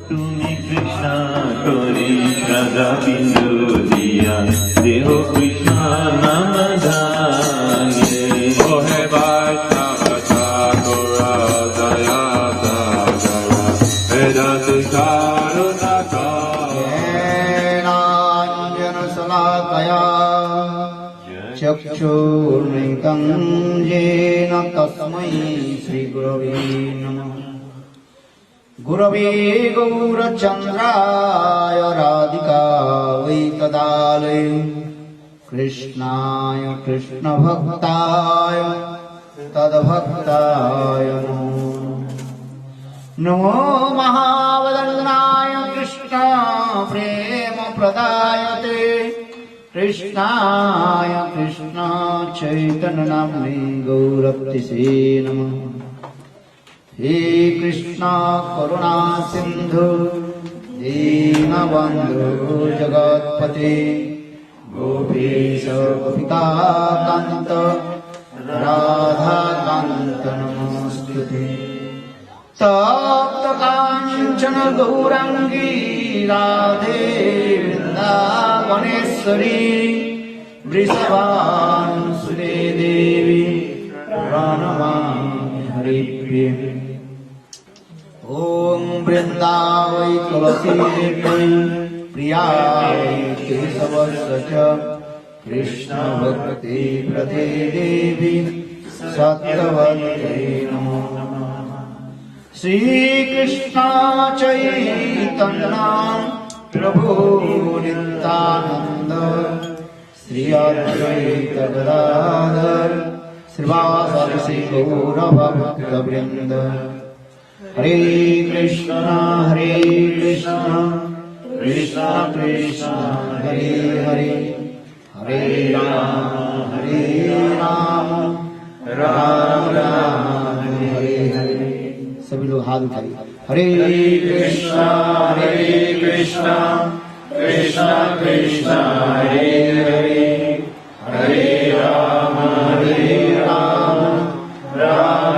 তুমি কৃষ্ণ করি রাধা বিন্দু দিয়া দেহ কৃষ্ণ নাম ধানে ওহে বৈষ্ণব ঠাকুরা দয়া সাগর বেদাতি কারুণা नाञ्जनशलाकया चक्षुर्मितं येन तस्मै श्रीगुरवे नमः। गुरवे गौरचन्द्राय राधिकायै तदालये कृष्णाय कृष्णभक्ताय तद्भक्ताय नमो महावदनाय कृष्ण प्रेम प्रदायते कृष्णाय कृष्ण चैतन्य नाम्ने गौरतिसे नमः। हे कृष्ण करुणा सिंधु दीनबन्धु जगत्पते गोपीश गोपिकान्त राधाकान्त नमोस्तुते। तप्त काञ्चन गौराङ्गी राधे वृन्दावनेश्वरी वृषभानुसुते देवी प्रणमामि हरिप्रिये। ॐ वृन्दावै तुलसीदेव्यै प्रियाय केशवस्य च कृष्णभक्ति प्रदे देवी सत्यवत्यै नमो नमः। श्रीकृष्ण चैतन्य प्रभु नित्यानन्द श्री अद्वैत गदाधर श्रीवासादि गौरभक्तवृन्द। हरे कृष्ण कृष्ण कृष्ण हरे हरे हरे राम राम राम हरे हरे। सभी लोग हाथ उठाइए। हरे कृष्ण कृष्ण कृष्ण हरे हरे हरे राम राम राम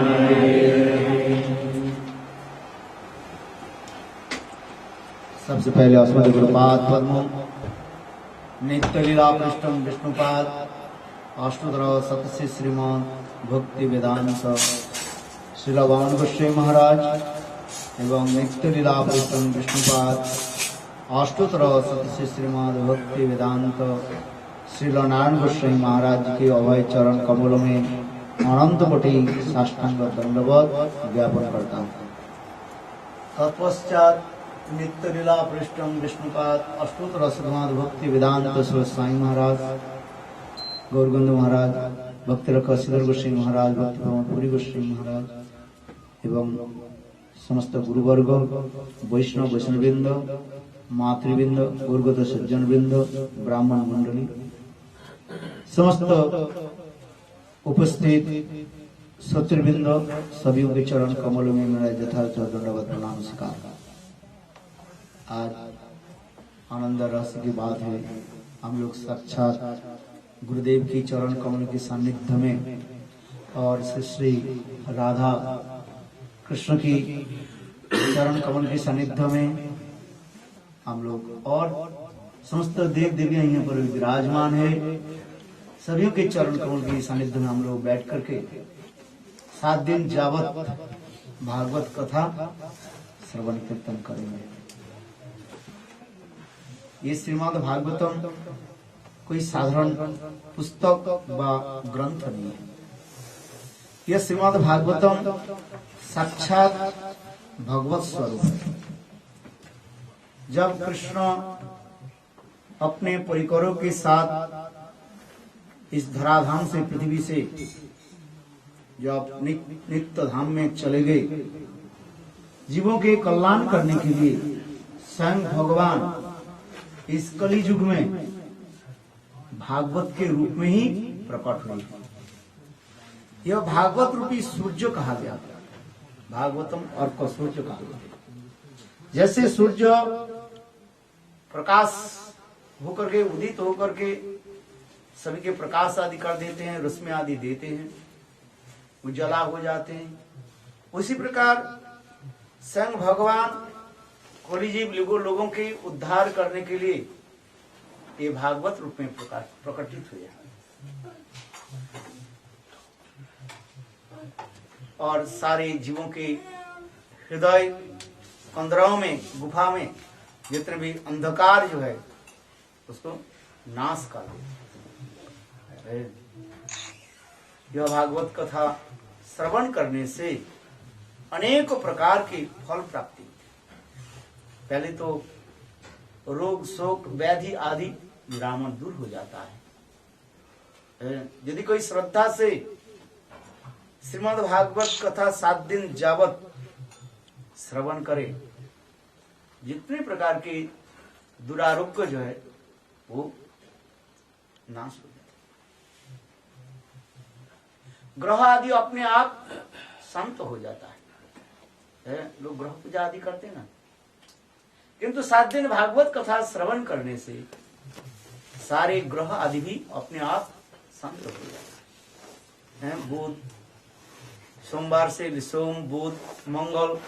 हरे हरे। सबसे पहले अस्मद गुरुपाद पद्म नित्य लीला पृष्ठम विष्णुपाद अष्टोत्तर सतस्य श्रीमान भक्ति वेदांत श्रील वामन गोस्वामी महाराज एवं नित्य लीला पृष्ठम विष्णुपाद अष्टोत्तर सतस्य श्रीमान भक्ति वेदांत श्रील नारायण गोस्वामी महाराज जी के अभय चरण कमलों में अनंत कोटि साष्टांग दंडवत ज्ञापन करता हूँ। तत्पश्चात नित्य लीला पृष्ठम विष्णुपाद अष्टोत्तर श्रीमद भक्ति वेदांत श्री साई महाराज गौरगंध महाराज भक्ति रख श्रीधर गोस्वामी महाराज भक्ति प्रमोद पुरी गोस्वामी महाराज एवं समस्त गुरुवर्ग वैष्णव वैष्णववृंद मातृवृंद गुरुगत सज्जन वृंद ब्राह्मण मंडली समस्त उपस्थित शत्रुवृंद सभी के चरण कमलों में मेरा यथार्थ दंडवत प्रणाम स्वीकार। आज आनंद रस की बात है, हम लोग साक्षात गुरुदेव की चरण कमल के सानिध्य में और श्री राधा कृष्ण की चरण कमल के सानिध्य में हम लोग और समस्त देव देवियां यहाँ पर विराजमान है। सभी के चरण कमल के सानिध्य में हम लोग बैठ करके 7 दिन जावत भागवत कथा श्रवण कीर्तन करेंगे। ये श्रीमद् भागवतम कोई साधारण पुस्तक व ग्रंथ नहीं है। यह श्रीमद् भागवतम साक्षात भगवत स्वरूप है। जब कृष्ण अपने परिकरों के साथ इस धराधाम से पृथ्वी से जब नित्य धाम में चले गए, जीवों के कल्याण करने के लिए स्वयं भगवान इस कली युग में भागवत के रूप में ही प्रकट हुए। यह भागवत रूपी सूर्य कहा गया, भागवतम और को सूर्य कहा गया। जैसे सूर्य प्रकाश होकर के उदित होकर के सभी के प्रकाश आदि कर देते हैं, रश्मि आदि देते हैं, उजाला हो जाते हैं। उसी प्रकार स्वयं भगवान होली जीव लोगों के उद्धार करने के लिए ये भागवत रूप में प्रकटित हुए और सारे जीवों के हृदय कंदरों में, गुफा में जितने भी अंधकार जो है उसको नाश कर दे। यह भागवत कथा श्रवण करने से अनेक प्रकार की फल प्राप्ति। पहले तो रोग शोक व्याधि आदि निरामन दूर हो जाता है। यदि कोई श्रद्धा से श्रीमद् भागवत कथा 7 दिन जावत श्रवण करे, जितने प्रकार के दुरारोग्य जो है वो नाश हो जाता है। ग्रह आदि अपने आप शांत हो जाता है। लोग ग्रह पूजा आदि करते ना, किंतु 7 दिन भागवत कथा श्रवण करने से सारे ग्रह आदि भी अपने आप शांत हो जाते हैं। बुध, सोमवार से सोम, बुध, मंगल,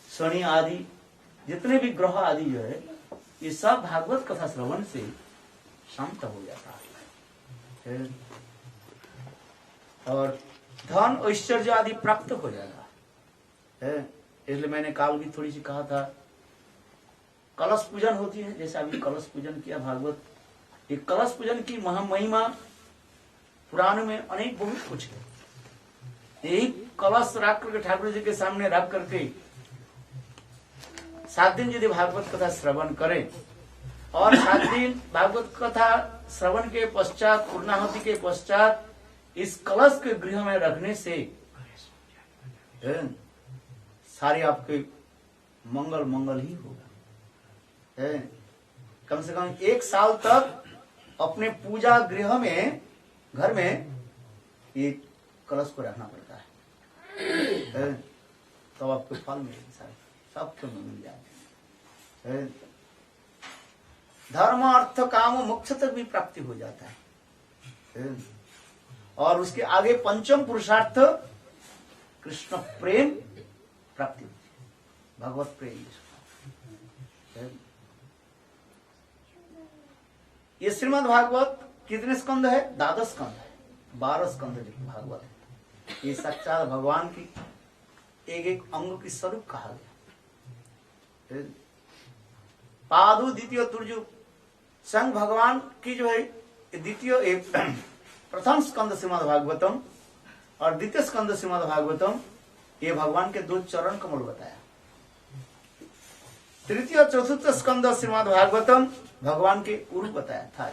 शनि आदि जितने भी ग्रह आदि जो है ये सब भागवत कथा श्रवण से शांत हो जाता है और धन ऐश्वर्य आदि प्राप्त हो जाता है। इसलिए मैंने काल भी थोड़ी सी कहा था, कलश पूजन होती है, जैसे अभी कलश पूजन किया भागवत। ये कलश पूजन की महामहिमा पुराण में अनेक बहुत कुछ है। यही कलश रख करके ठाकुर जी के सामने रख करके 7 दिन यदि भागवत कथा श्रवण करें और 7 दिन भागवत कथा श्रवण के पश्चात, पूर्णाहुति के पश्चात इस कलश के गृह में रखने से सारे आपके मंगल मंगल ही होगा। कम से कम 1 साल तक अपने पूजा गृह में, घर में ये कलश को रखना पड़ता है, तो आपको फल मिलेगा, सारे सबको मिल जाए। धर्म अर्थ काम मोक्ष तक भी प्राप्ति हो जाता है और उसके आगे पंचम पुरुषार्थ कृष्ण प्रेम प्राप्ति होती है, भगवत प्रेम। ये श्रीमद् भागवत कितने स्कंद है? 12 स्कंद है, 12 स्कंद भागवत है। ये साक्षात भगवान की एक एक अंग की स्वरूप कहा गया। पादु द्वितीय तुर्जु संग भगवान की जो है द्वितीय एक प्रथम स्कंद श्रीमद् भागवतम और द्वितीय स्कंद श्रीमद् भागवतम, ये भगवान के 2 चरण कमल बताया। तृतीय चतुर्थ स्कंद श्रीमद् भागवतम भगवान के उर्व बताया था।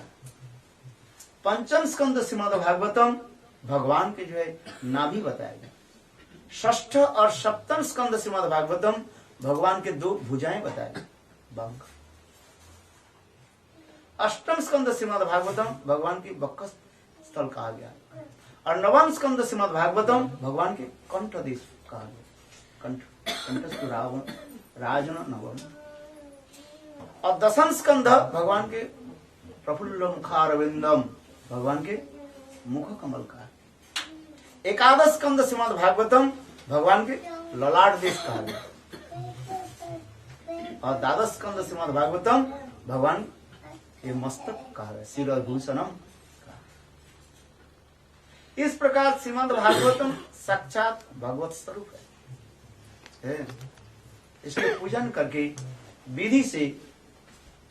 पंचम स्कंद श्रीमद् भागवतम भगवान के जो है नाभि बताया गया। षष्ठ और सप्तम स्कंद श्रीमद् भागवतम भगवान के 2 भुजाएं बताया गया। अष्टम स्कंद श्रीमद् भागवतम भगवान की बक्कस स्थल कहा गया और नवम स्कंद श्रीमद् भागवतम भगवान के कंठ देश कहा गया। कंठस्थ राजन नवम और 10म स्कंद भगवान के प्रफुल्ल मुखारविंदम, भगवान के मुख कमल का। 11 स्कंद श्रीमद् भागवतम भगवान के ललाट देश कहा गया और 12 स्कंद श्रीमद् भागवतम भगवान ये मस्तक कहा गया, शिरोभूषणम। इस प्रकार श्रीमद् भागवतम साक्षात भगवत स्वरूप है। इसके पूजन करके विधि से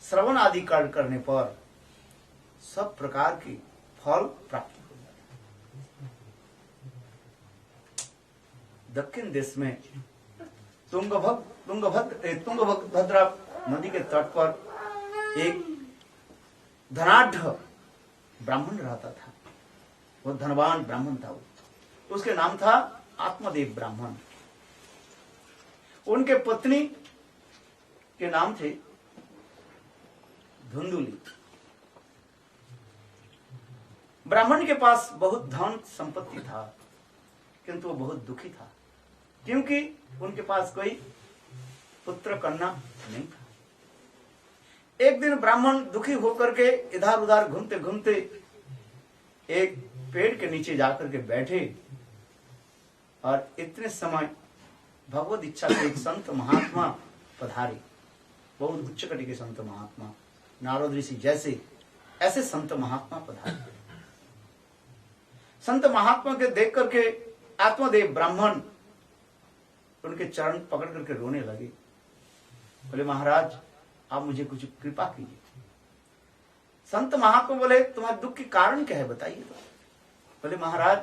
श्रवण आदि कार्य करने पर सब प्रकार की फल प्राप्त हो जाते हैं। दक्षिण देश में तुंगभद्रा नदी के तट पर एक धनाढ़ ब्राह्मण रहता था। वो धनवान ब्राह्मण था। उसके नाम था आत्मदेव ब्राह्मण। उनके पत्नी के नाम थे धुंधुली। ब्राह्मण के पास बहुत धन संपत्ति था, किंतु वो बहुत दुखी था क्योंकि उनके पास कोई पुत्र कन्या नहीं था। एक दिन ब्राह्मण दुखी होकर के इधर उधर घूमते घूमते एक पेड़ के नीचे जाकर के बैठे और इतने समय भगवत इच्छा से एक संत महात्मा पधारे, बहुत उच्च कटी के संत महात्मा, नारद ऋषि जैसे ऐसे संत महात्मा पधारे। संत महात्मा के देख करके आत्मदेव ब्राह्मण उनके चरण पकड़ करके रोने लगे। बोले महाराज आप मुझे कुछ कृपा कीजिए। संत महात्मा बोले तुम्हारे दुख के कारण क्या है बताइए। बोले महाराज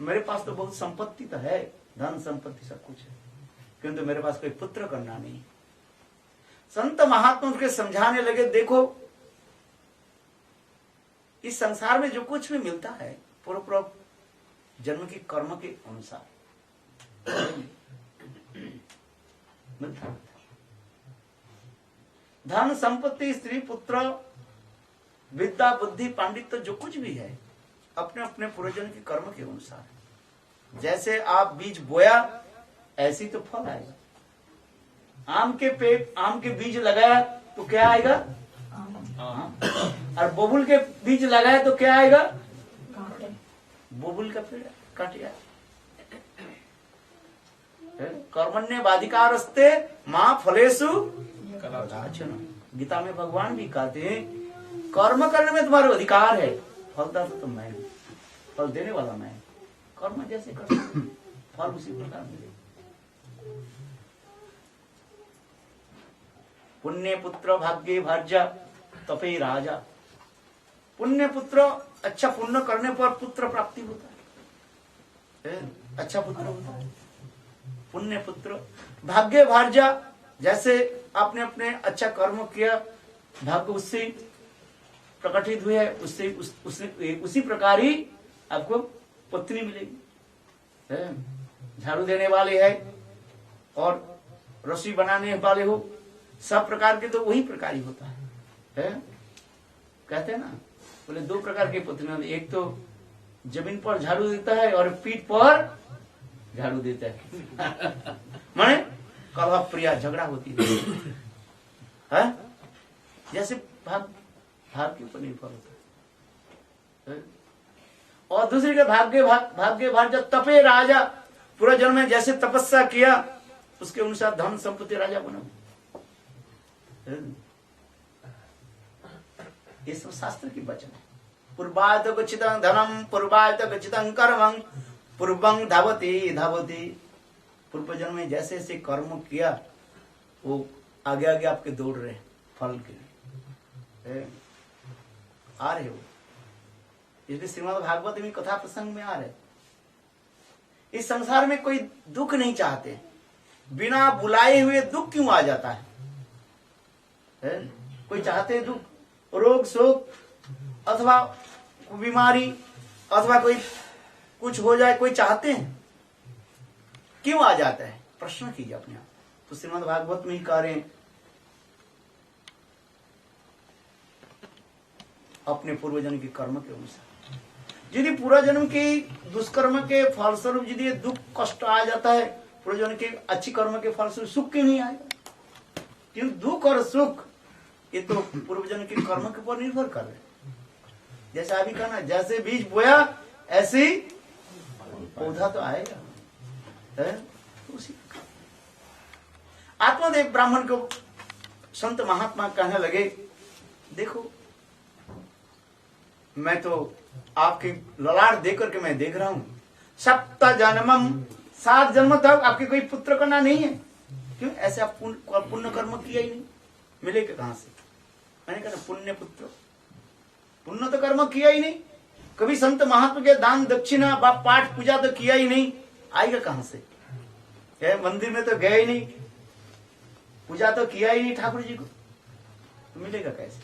मेरे पास तो बहुत संपत्ति तो है, धन संपत्ति सब कुछ है, किंतु मेरे पास कोई पुत्र कन्या नहीं। संत महात्मा उनके समझाने लगे देखो इस संसार में जो कुछ भी मिलता है पूर्व पूर्व जन्म के कर्म के अनुसार मिलता है। धन संपत्ति स्त्री पुत्र विद्या बुद्धि पांडित्य जो कुछ भी है अपने अपने पूर्वजन्म के कर्म के अनुसार। जैसे आप बीज बोया ऐसी तो फल आएगा। आम के बीज लगाया तो क्या आएगा? और बबुल के बीज लगाया तो क्या आएगा? बबुल का पेड़ काटिया। कर्मण्येवाधिकारस्ते मां फलेषु कदाचन। गीता में भगवान भी कहते हैं कर्म करने में तुम्हारा अधिकार है, फलदाता तो मैं हूं, फल देने वाला मैं। कर्म जैसे कर फल उसी प्रकार मिले। पुण्य पुत्र भाग्ये भार्या तपे राजा। पुण्य पुत्र अच्छा पुण्य करने पर पुत्र प्राप्ति होता है, अच्छा पुत्र होता है। पुण्य पुत्र भाग्य भार्या, जैसे आपने अपने अच्छा कर्म किया भाग्य उससे प्रकटित हुए, उससे उसी प्रकार ही आपको पत्नी मिलेगी। झाड़ू देने वाले है और रसोई बनाने वाले हो, सब प्रकार के तो वही प्रकार ही होता है। कहते हैं ना बोले दो प्रकार की पत्नी, एक तो जमीन पर झाड़ू देता है और पीठ पर झाड़ू देता है। माने कलह प्रिया झगड़ा होती है, जैसे भाग के ऊपर निर्भर होता है। और दूसरी का भाग्य भाग्य तपे राजा, पूरा जन्म में जैसे तपस्या किया उसके अनुसार धन संपत्ति राजा बना। ये सब शास्त्र की वचन है। पूर्वायत गच्छितं धनम पूर्वायत गच्छितं कर्मं पूर्वं धावति धावति। पूर्व जन्म में जैसे जैसे कर्म किया वो आगे आगे आपके दौड़ रहे फल के लिए आ रहे हो। इसलिए श्रीमद् भागवत में कथा प्रसंग में आ रहे। इस संसार में कोई दुख नहीं चाहते, बिना बुलाए हुए दुख क्यों आ जाता है? कोई चाहते दुख, रोग शोक अथवा बीमारी अथवा कोई कुछ हो जाए, कोई चाहते हैं? क्यों आ जाता है? प्रश्न कीजिए अपने आप। तो श्रीमद् भागवत में ही कह रहे हैं अपने पूर्वजन्म के कर्म के अनुसार। यदि पूर्वजन्म के दुष्कर्म के फलस्वरूप यदि दुख कष्ट आ जाता है, पूर्वजन्म के अच्छी कर्म के फलस्वरूप सुख क्यों नहीं आएगा? क्यों दुख और सुख ये तो पूर्वजन्म के कर्म के ऊपर निर्भर कर रहे। जैसे अभी कहा ना, जैसे बीज बोया ऐसे पौधा तो आएगा। आत्मदेव ब्राह्मण को संत महात्मा कहने लगे देखो मैं तो आपके ललाट देख करके मैं देख रहा हूं, सप्त जन्मम 7 जन्म तक आपके कोई पुत्र कन्या नहीं है। क्यों? ऐसे आप पुण्य कर्म किया ही नहीं, मिलेगा कहां से? मैंने कहा पुण्य पुत्र, पुण्य तो कर्म किया ही नहीं, कभी संत महात्मा के दान दक्षिणा पाठ पूजा तो किया ही नहीं, आएगा कहां से? मंदिर में तो गए ही नहीं, पूजा तो किया ही नहीं ठाकुर जी को, तो मिलेगा कैसे?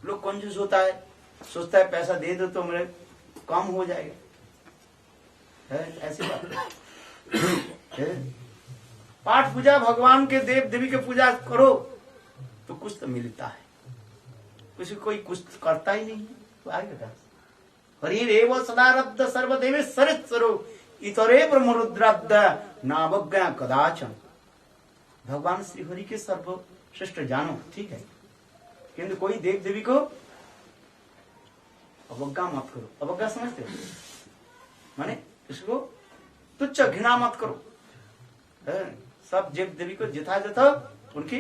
लोग कंजूस होता है, सोचता है पैसा दे दो तो मेरे काम हो जाएगा। ऐसी बात है। पाठ पूजा भगवान के देव देवी के पूजा करो तो कुछ तो मिलता है, कोई कुछ करता ही नहीं है तो आएगा कहां से? हरिरेव सदारब्ध सर्वदेव सरित्सरो इतरे ब्रह्मरुद्राब्द नावज्ञा कदाचन। भगवान श्री हरि के सर्वश्रेष्ठ जानो, ठीक है, किंतु कोई देव देवी को अवज्ञा मत करो। अवज्ञा समझते हो? माने इसको तुच्छ घृणा मत करो। सब देव देवी को यथायथ उनकी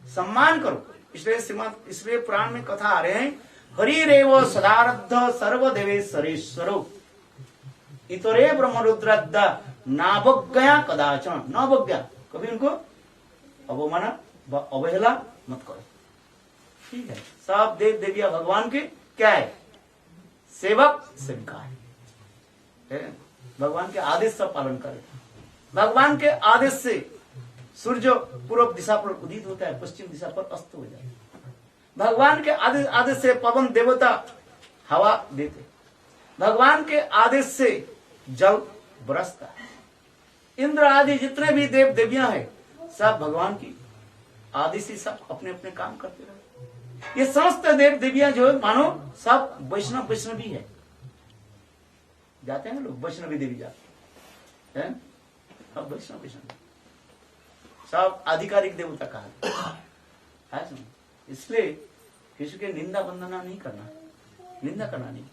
सम्मान करो। इसलिए पुराण में कथा आ रहे हैं, हरिरेव सदारब्ध सर्वदेवेश्वरेश्वरो इतरे ब्रह्मरुद्रद्दा नावज्ञा कदाचन, नावज्ञा कभी उनको अवमान अवहेला मत करो। ठीक है, सब देव देविया भगवान के क्या है, सेवक सेविका है। भगवान के आदेश का पालन करें। भगवान के आदेश से सूर्य पूर्व दिशा पर उदित होता है, पश्चिम दिशा पर अस्त हो जाता है। भगवान के आदेश से पवन देवता हवा देते, भगवान के आदेश से जल बरसता है। इंद्र आदि जितने भी देव देवियां हैं सब भगवान की आदि से सब अपने अपने काम करते रहे। ये समस्त देव देवियां जो है मानो सब वैष्णवी है। जाते हैं लोग वैष्णवी देवी जाते हैं, सब वैष्णवी सब आधिकारिक देवता कहा है। इसलिए किसी के निंदा वंदना नहीं करना, निंदा करना नहीं।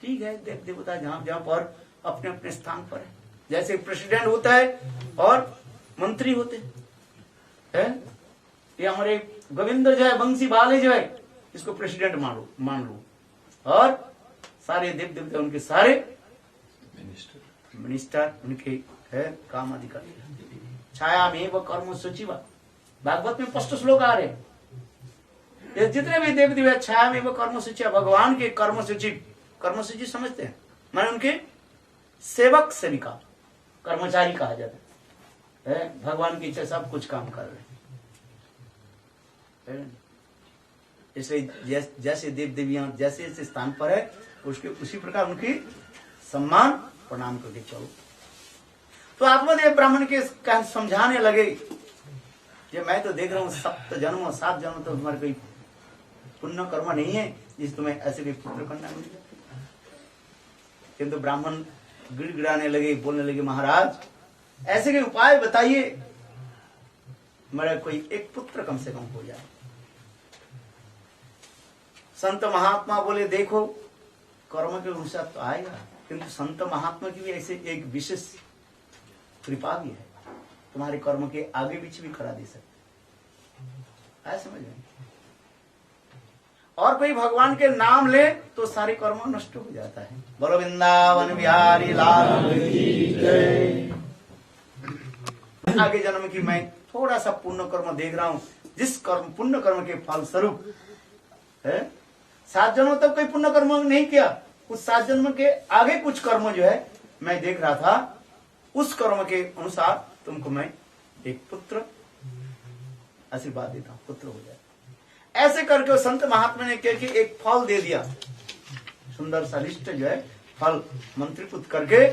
ठीक है, देव देवता जहां जहां पर अपने अपने स्थान पर है। जैसे प्रेसिडेंट होता है और मंत्री होते हैं। ये हमारे गोविंद जो है, बंसी बाले जो है, इसको प्रेसिडेंट मान लो। और सारे देव देवता उनके सारे मिनिस्टर उनके है काम अधिकारी। छाया में वो कर्म सचिव, भागवत में स्पष्ट श्लोक आ रहे हैं। ये जितने भी देव देव छाया में वो कर्म सचिव, भगवान के कर्म सचिव समझते हैं, माने उनके सेवक सेविका, कर्मचारी कहा जाता है। भगवान की इच्छा सब कुछ काम कर रहे हैं। इसलिए जैसे देव देवियां जैसे स्थान पर है उसी प्रकार उनकी सम्मान प्रणाम करके चलो। तो आत्मदेव ब्राह्मण के समझाने लगे, ये मैं तो देख रहा हूँ 7 जन्म तो तुम्हारे कोई पुण्य कर्म नहीं है जिस तुम्हें ऐसे कोई पुत्र कन्या मिल जाए। किंतु ब्राह्मण गिड़गिड़ाने लगे, बोलने लगे, महाराज ऐसे के उपाय बताइए, मेरा कोई एक पुत्र कम से कम हो जाए। संत महात्मा बोले, देखो कर्म के अनुसार तो आएगा, किंतु संत महात्मा की भी ऐसे एक विशेष कृपा भी है, तुम्हारे कर्म के आगे पीछे भी करा दे सकते। ऐसा समझ में। और कोई भगवान के नाम ले तो सारे कर्म नष्ट हो जाता है। बोलो वृंदावन बिहारी लाल की जय। आगे जन्म की मैं थोड़ा सा पुण्य कर्म देख रहा हूं, जिस कर्म पुण्य कर्म के फल स्वरूप है 7 जन्म तक कोई पुण्य कर्म नहीं किया, उस 7 जन्म के आगे कुछ कर्म जो है मैं देख रहा था, उस कर्म के अनुसार तुमको मैं एक पुत्र आशीर्वाद देता हूं, पुत्र हो जाए। ऐसे करके संत महात्मा ने क्या कि एक फल दे दिया, सुंदर सा लिस्ट जो है फल मंत्रीपुत करके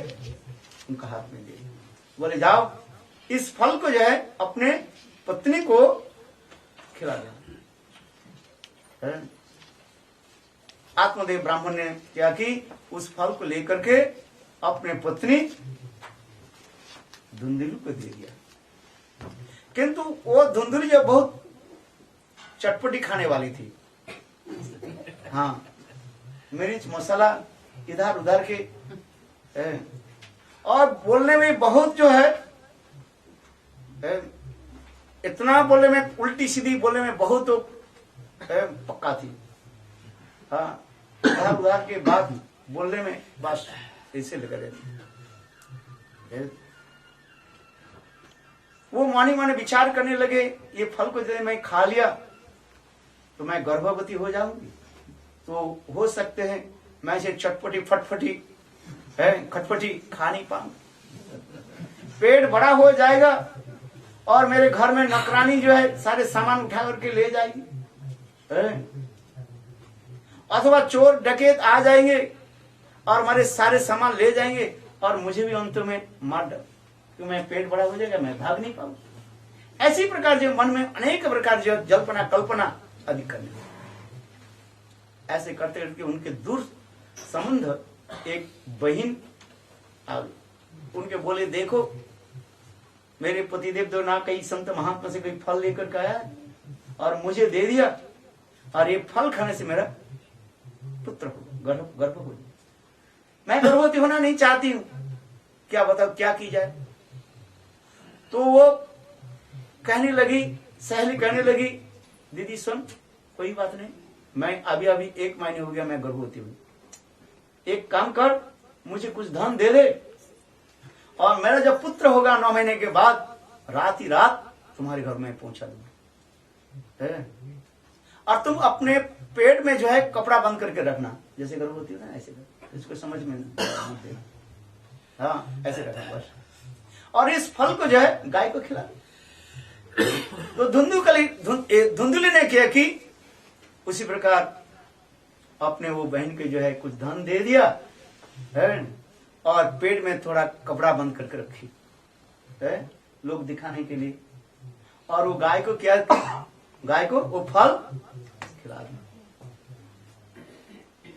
उनका हाथ में दे दिया। बोले जाओ इस फल को जो है अपने पत्नी को खिला देना। आत्मदेव ब्राह्मण ने क्या कि उस फल को लेकर के अपने पत्नी धुंधलू को दे दिया। किंतु वो धुंधलू जो बहुत चटपटी खाने वाली थी, हाँ, मिर्च मसाला इधर उधर के, और बोलने में बहुत जो है इतना बोलने में उल्टी सीधी बोलने में बहुत पक्का थी। हाँ, इधर उधर के बाद बोलने में बस ऐसे लगा रहती। वो माने विचार करने लगे, ये फल को यदि मैं खा लिया तो मैं गर्भवती हो जाऊंगी, तो हो सकते हैं मैं इसे चटपटी फटफटी खटपटी खा नहीं पाऊंगी, पेट बड़ा हो जाएगा और मेरे घर में नौकरानी जो है सारे सामान उठा करके ले जाएगी, अथवा चोर डकैत आ जाएंगे और हमारे सारे सामान ले जाएंगे और मुझे भी अंत में मार डाल, क्योंकि मैं पेट बड़ा हो जाएगा, मैं भाग नहीं पाऊंगा। ऐसी प्रकार जो मन में अनेक प्रकार जो जल्पना कल्पना अधिक करने, ऐसे करते करके उनके दूर संबंध एक बहन आ गई। उनके बोले, देखो मेरे पतिदेव तो ना कई संत महात्मा से कोई फल लेकर के आया और मुझे दे दिया, और ये फल खाने से मेरा पुत्र हो, गर्भ हो। मैं गर्भवती होना नहीं चाहती हूं, क्या बताओ क्या की जाए। तो वो कहने लगी, सहेली कहने लगी, दीदी सुन, कोई बात नहीं, मैं अभी 1 महीने हो गया मैं गर्भवती हूँ, एक काम कर, मुझे कुछ धन दे दे, और मेरा जब पुत्र होगा 9 महीने के बाद, रात ही रात तुम्हारे घर में पहुंचा दूंगा, और तुम अपने पेट में जो है कपड़ा बंद करके रखना, जैसे गर्भवती हो ना ऐसे कर, इसको समझ में नहीं, हाँ ऐसे रखना बस, और इस फल को जो है गाय को खिला। तो धुंधुली ने किया कि उसी प्रकार अपने वो बहन के जो है कुछ धन दे दिया है, और पेट में थोड़ा कपड़ा बंद करके रखी है, लोग दिखाने के लिए, और वो गाय को क्या, गाय को वो फल खिला दिया।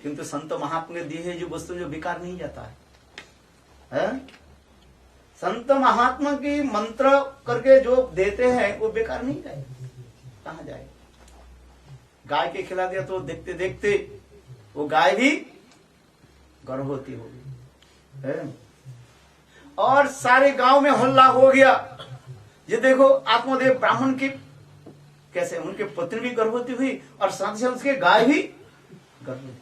किंतु संत महात्मा ने दी है जो वस्तु जो बेकार नहीं जाता है? संत महात्मा की मंत्र करके जो देते हैं वो बेकार नहीं जाए, कहां जाए? गाय के खिला दिया तो देखते देखते वो गाय भी गर्भवती हो गई, और सारे गांव में हल्ला हो गया, ये देखो आत्मदेव ब्राह्मण की कैसे उनके पत्नी भी गर्भवती हुई और साथ ही उसके गाय भी गर्भवती,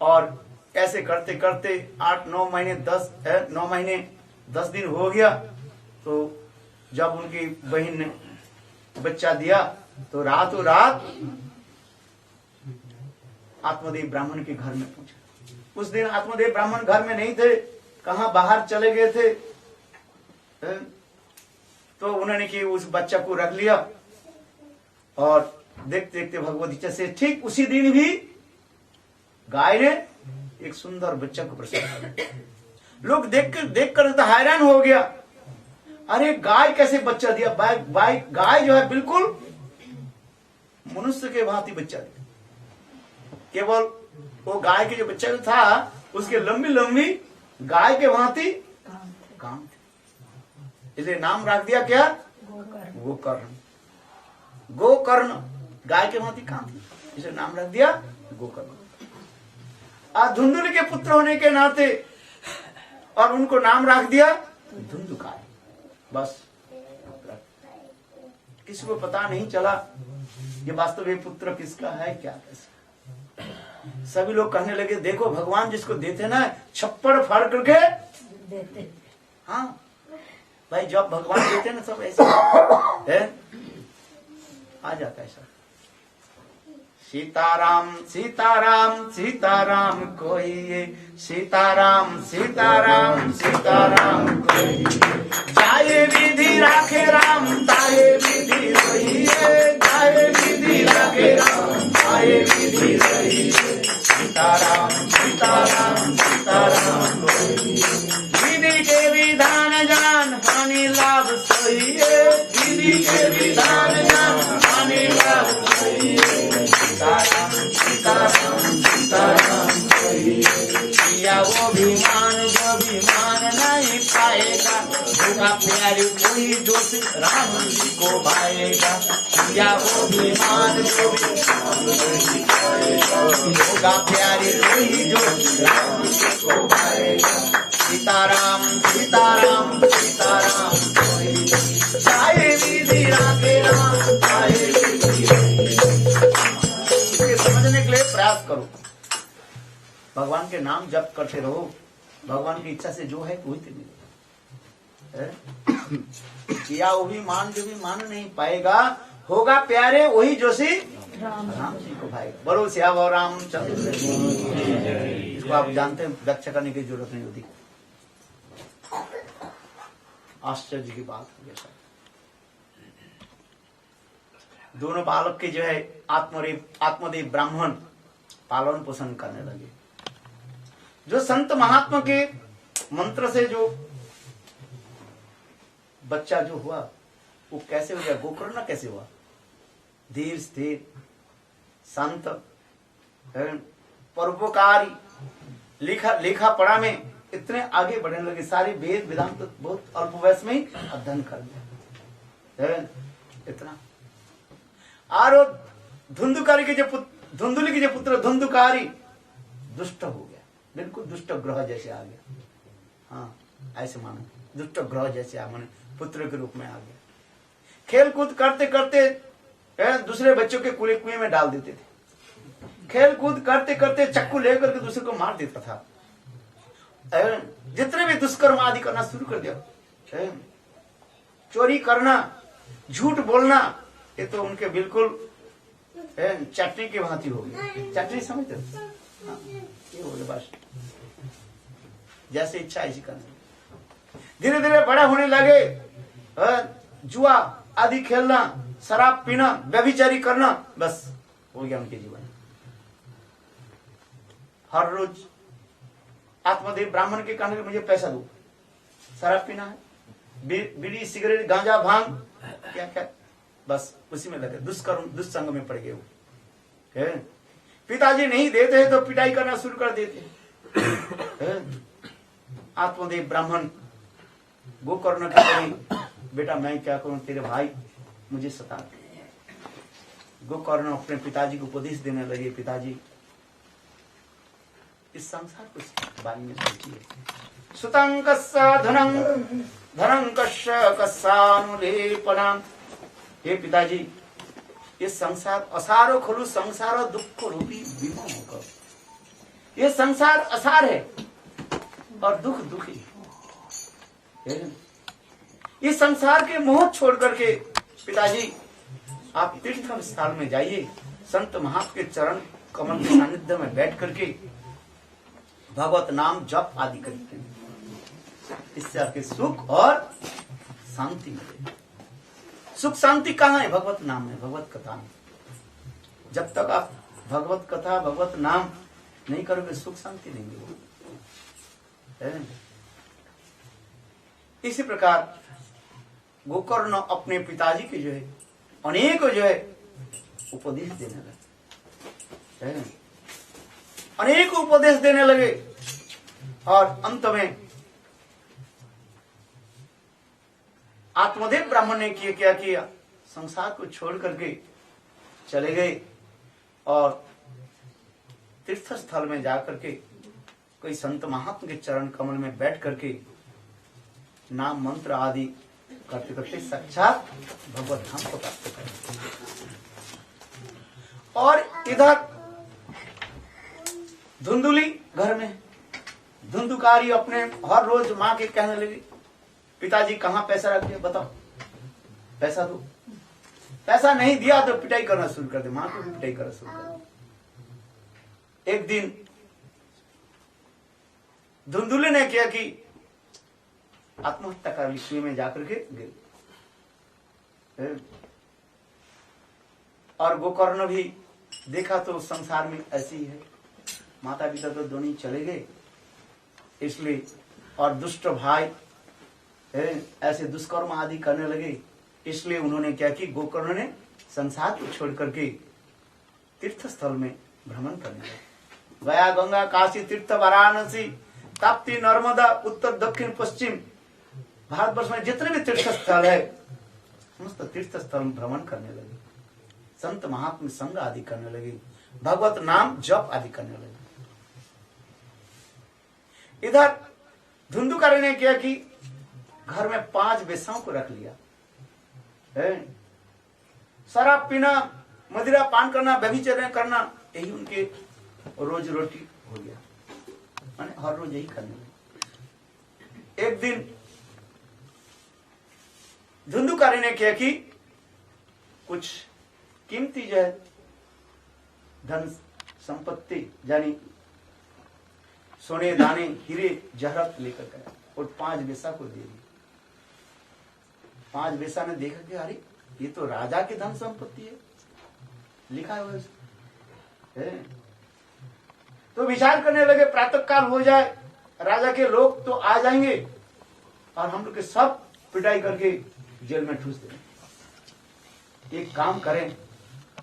और ऐसे करते करते 8-9 महीने 10 दिन हो गया। तो जब उनकी बहन ने बच्चा दिया तो रातों रात आत्मदेव ब्राह्मण के घर में पहुंचा। उस दिन आत्मदेव ब्राह्मण घर में नहीं थे, कहां बाहर चले गए थे। तो उन्होंने कि उस बच्चा को रख लिया, और देखते देखते भगवत इच्छा से ठीक उसी दिन भी गाय ने एक सुंदर बच्चा को प्रसव किया। लोग देख कर तो हैरान हो गया, अरे गाय कैसे बच्चा दिया? गाय जो है बिल्कुल मनुष्य के भांति बच्चा दिया, केवल वो गाय के जो बच्चा जो था उसके लंबी लंबी गाय के भांति काम थे, इसलिए नाम रख दिया क्या? गोकर्ण। गोकर्ण गाय के भांति काम थी, इसलिए नाम रख दिया गोकर्ण। धुंधुली के पुत्र होने के नाते और उनको नाम रख दिया धुंधुकार। बस किसी को पता नहीं चला ये वास्तव में पुत्र किसका है, क्या कैसे। सभी लोग कहने लगे, देखो भगवान जिसको देते ना छप्पड़ फाड़ करके देते। हाँ भाई, जब भगवान देते ना सब ऐसा है, आ जाता है सब। सीताराम सीताराम सीताराम कोई, सीताराम सीताराम सीताराम कोई, जाए विधि राखे राम ताए विधि रही, जाए विधि राखे राम ताए विधि रही। सीताराम सीताराम सीताराम कोई, विधि के विधान जान हानि लाभ सोई, विधि के विधान जान हानि लाभ सोई। सीताराम सीताराम सीताराम कोई, किया वो विमान जो विमान नहीं पाएगा, होगा प्यारी कोई जो राम जी को भाएगा। किया वो विमान जो विमान नहीं पाएगा, होगा प्यारी कोई जो राम जी को भाएगा। सीताराम सीताराम सीताराम कोई, जाए विधि राखे राम जाए विधि राखे। समझने के लिए प्रयास करो, भगवान के नाम जप करते रहो, भगवान की इच्छा से जो है वही तो मिलेगा। किया वो भी मान जो भी मान नहीं पाएगा, होगा प्यारे वही जो सी राम जी को भाएगा। बोलो सियावर रामचंद्र। इसको आप जानते हैं, व्याख्या करने की जरूरत नहीं होती। आश्चर्य की बात हो गया। दोनों बालक के जो है आत्मदेव ब्राह्मण पालन पोषण करने लगे। जो संत महात्मा के मंत्र से जो बच्चा जो हुआ वो कैसे हो गया? गोकर्ण कैसे हुआ? धीर स्थिर संत परोपकारी, लिखा पढ़ा में इतने आगे बढ़ने लगे, सारे वेद वेदांत तो बहुत अल्प वयस में ही अध्ययन कर लिया। इतना और धुंधुकारी के जो धुंधुली के जो पुत्र धुंधुकारी दुष्ट हो गया, बिल्कुल दुष्ट ग्रह जैसे आ गया। हाँ ऐसे मानो। दुष्ट ग्रह जैसे आमन पुत्र के रूप में आ गया। खेल कूद करते करते दूसरे बच्चों के कुएं में डाल देते थे। खेल कूद करते करते चक्कू लेकर के दूसरे को मार देता था। जितने भी दुष्कर्म आदि करना शुरू कर दिया। चोरी करना, झूठ बोलना, ये तो उनके बिल्कुल चटनी की भांति हो गई। चटनी समझते हो? हाँ, ये हो गया बस, जैसे इच्छा ऐसी करना। धीरे धीरे बड़ा होने लगे, जुआ आदि खेलना, शराब पीना, व्यभिचारी करना, बस हो गया उनके जीवन। हर रोज आत्मदेव ब्राह्मण के कहने मुझे पैसा दो, शराब पीना है, बीड़ी सिगरेट गांजा भांग क्या क्या, बस उसी में लगे, दुष्कर्म दुष्संग में पड़ गए वो। पिताजी नहीं देते तो पिटाई करना शुरू कर देते। आत्मदेव ब्राह्मण गोकर्ण के कहे, बेटा मैं क्या करूं, तेरे भाई मुझे सताते। गोकर्ण अपने पिताजी को उपदेश देने लगे, पिताजी इस संसार को बारे में सोचिए। सुतं कस्सा धनं धनं कस्य कस्सानुलेपनम्। हे पिताजी, ये संसार असारो खलु संसार दुख रूपी विमोह। ये संसार असार है और दुख दुखी है। ये संसार के मोह छोड़ करके पिताजी आप तीर्थ स्थल में जाइए, संत महात्मा के चरण कमल के सानिध्य में बैठ करके भगवत नाम जप आदि करते हैं। इससे आपके सुख और शांति मिलेगी। सुख शांति कहाँ है? भगवत नाम में, भगवत कथा में। जब तक आप भगवत कथा भगवत नाम नहीं करोगे, सुख शांति नहीं मिलेगी। इसी प्रकार गोकर्ण अपने पिताजी के जो है अनेक जो है उपदेश देने लगे, अनेक उपदेश देने लगे और अंत में आत्मदेव ब्राह्मण ने क्या किया, संसार को छोड़ करके चले गए और तीर्थ स्थल में जाकर के कोई संत महात्मा के चरण कमल में बैठ करके नाम मंत्र आदि करते करते साक्षात भगवत धाम को प्राप्त करें। और इधर धुंधुली घर में धुंधुकारी अपने हर रोज माँ के कहने लगी, पिताजी कहाँ पैसा रख दिया, बताओ पैसा दो। पैसा नहीं दिया तो पिटाई करना शुरू कर दे, माँ को भी पिटाई करना शुरू कर दे। एक दिन धुंधुली ने किया कि आत्महत्या कर ली, कुएं में जाकर के गिर। और गोकर्ण भी देखा तो संसार में ऐसी ही है, माता पिता तो दोनों चले गए, इसलिए और दुष्ट भाई ऐसे दुष्कर्म आदि करने लगे, इसलिए उन्होंने क्या कि गोकर्ण ने संसार को छोड़ करके तीर्थ स्थल में भ्रमण करने लगे। गया, गंगा, काशी, तीर्थ, वाराणसी, ताप्ती, नर्मदा, उत्तर दक्षिण पश्चिम भारतवर्ष में जितने भी तीर्थ स्थल है समस्त तीर्थ स्थल में भ्रमण करने लगे, संत महात्मा संग आदि करने लगे, भगवत नाम जप आदि करने लगे। इधर धुंधुकारी ने किया कि घर में 5 वेश्याओं को रख लिया। शराब पीना, मदिरा पान करना, व्यभिचार करना, यही उनके रोज रोटी हो गया, माने हर रोज यही करने लगे। एक दिन धुंधुकारी ने किया कि कुछ कीमती जो है धन संपत्ति यानी सोने दाने हीरे जहरत लेकर गया और 5 वेश्या को दे दी। 5 वेश्या ने देखा कि अरे ये तो राजा की धन संपत्ति है, लिखा है। तो विचार करने लगे, प्रातः काल हो जाए, राजा के लोग तो आ जाएंगे और हम लोग के सब पिटाई करके जेल में ठूस देंगे। एक काम करें,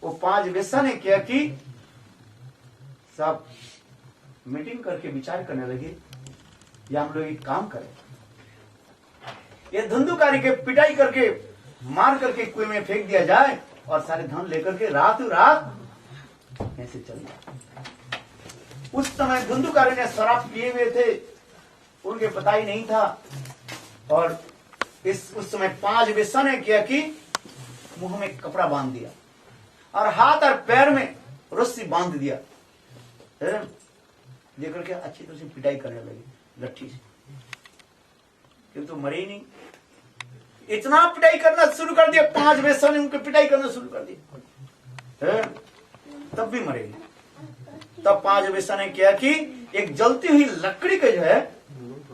वो 5 वेश्या ने किया कि सब मीटिंग करके विचार करने लगे, या हम लोग एक काम करें, ये धुंधुकारी के पिटाई करके मार करके कुएं में फेंक दिया जाए और सारे धन लेकर के रातों रात ऐसे चल जाए। उस समय धुंधुकारी ने शराब पिए हुए थे, उनके पता ही नहीं था और उस समय 5 वेश्या ने किया कि मुंह में कपड़ा बांध दिया और हाथ और पैर में रस्सी बांध दिया, देकर के अच्छी तरह से पिटाई करने लगी लट्ठी से, किंतु तो मरे ही नहीं। इतना पिटाई करना शुरू कर दिया, 5 वेश्या ने उनकी पिटाई करना शुरू कर दिया, तब भी मरे नहीं। तब 5 वेश्या ने किया कि एक जलती हुई लकड़ी का जो है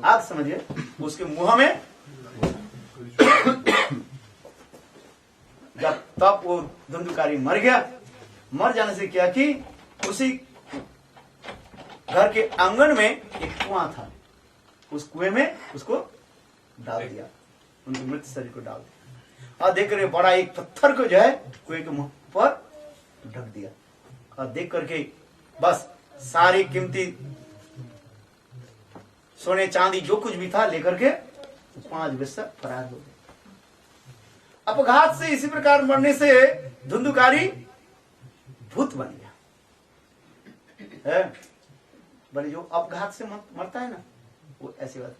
आग समझिए उसके मुंह में जब तब वो धुंधुकारी मर गया। मर जाने से क्या कि उसी घर के आंगन में एक कुआं था, उस कुएं में उसको डाल दिया, उनके मृत शरीर को डाल दिया और देख करके बड़ा एक पत्थर को जो है कुएं के मुंह पर ढक दिया और देख करके बस सारी कीमती सोने चांदी जो कुछ भी था लेकर के 5 वेश्या फरार हो गए। अपघात से इसी प्रकार मरने से धुंधुकारी भूत बन गया है। बड़े जो अपघात से मरता है ना वो ऐसी बात,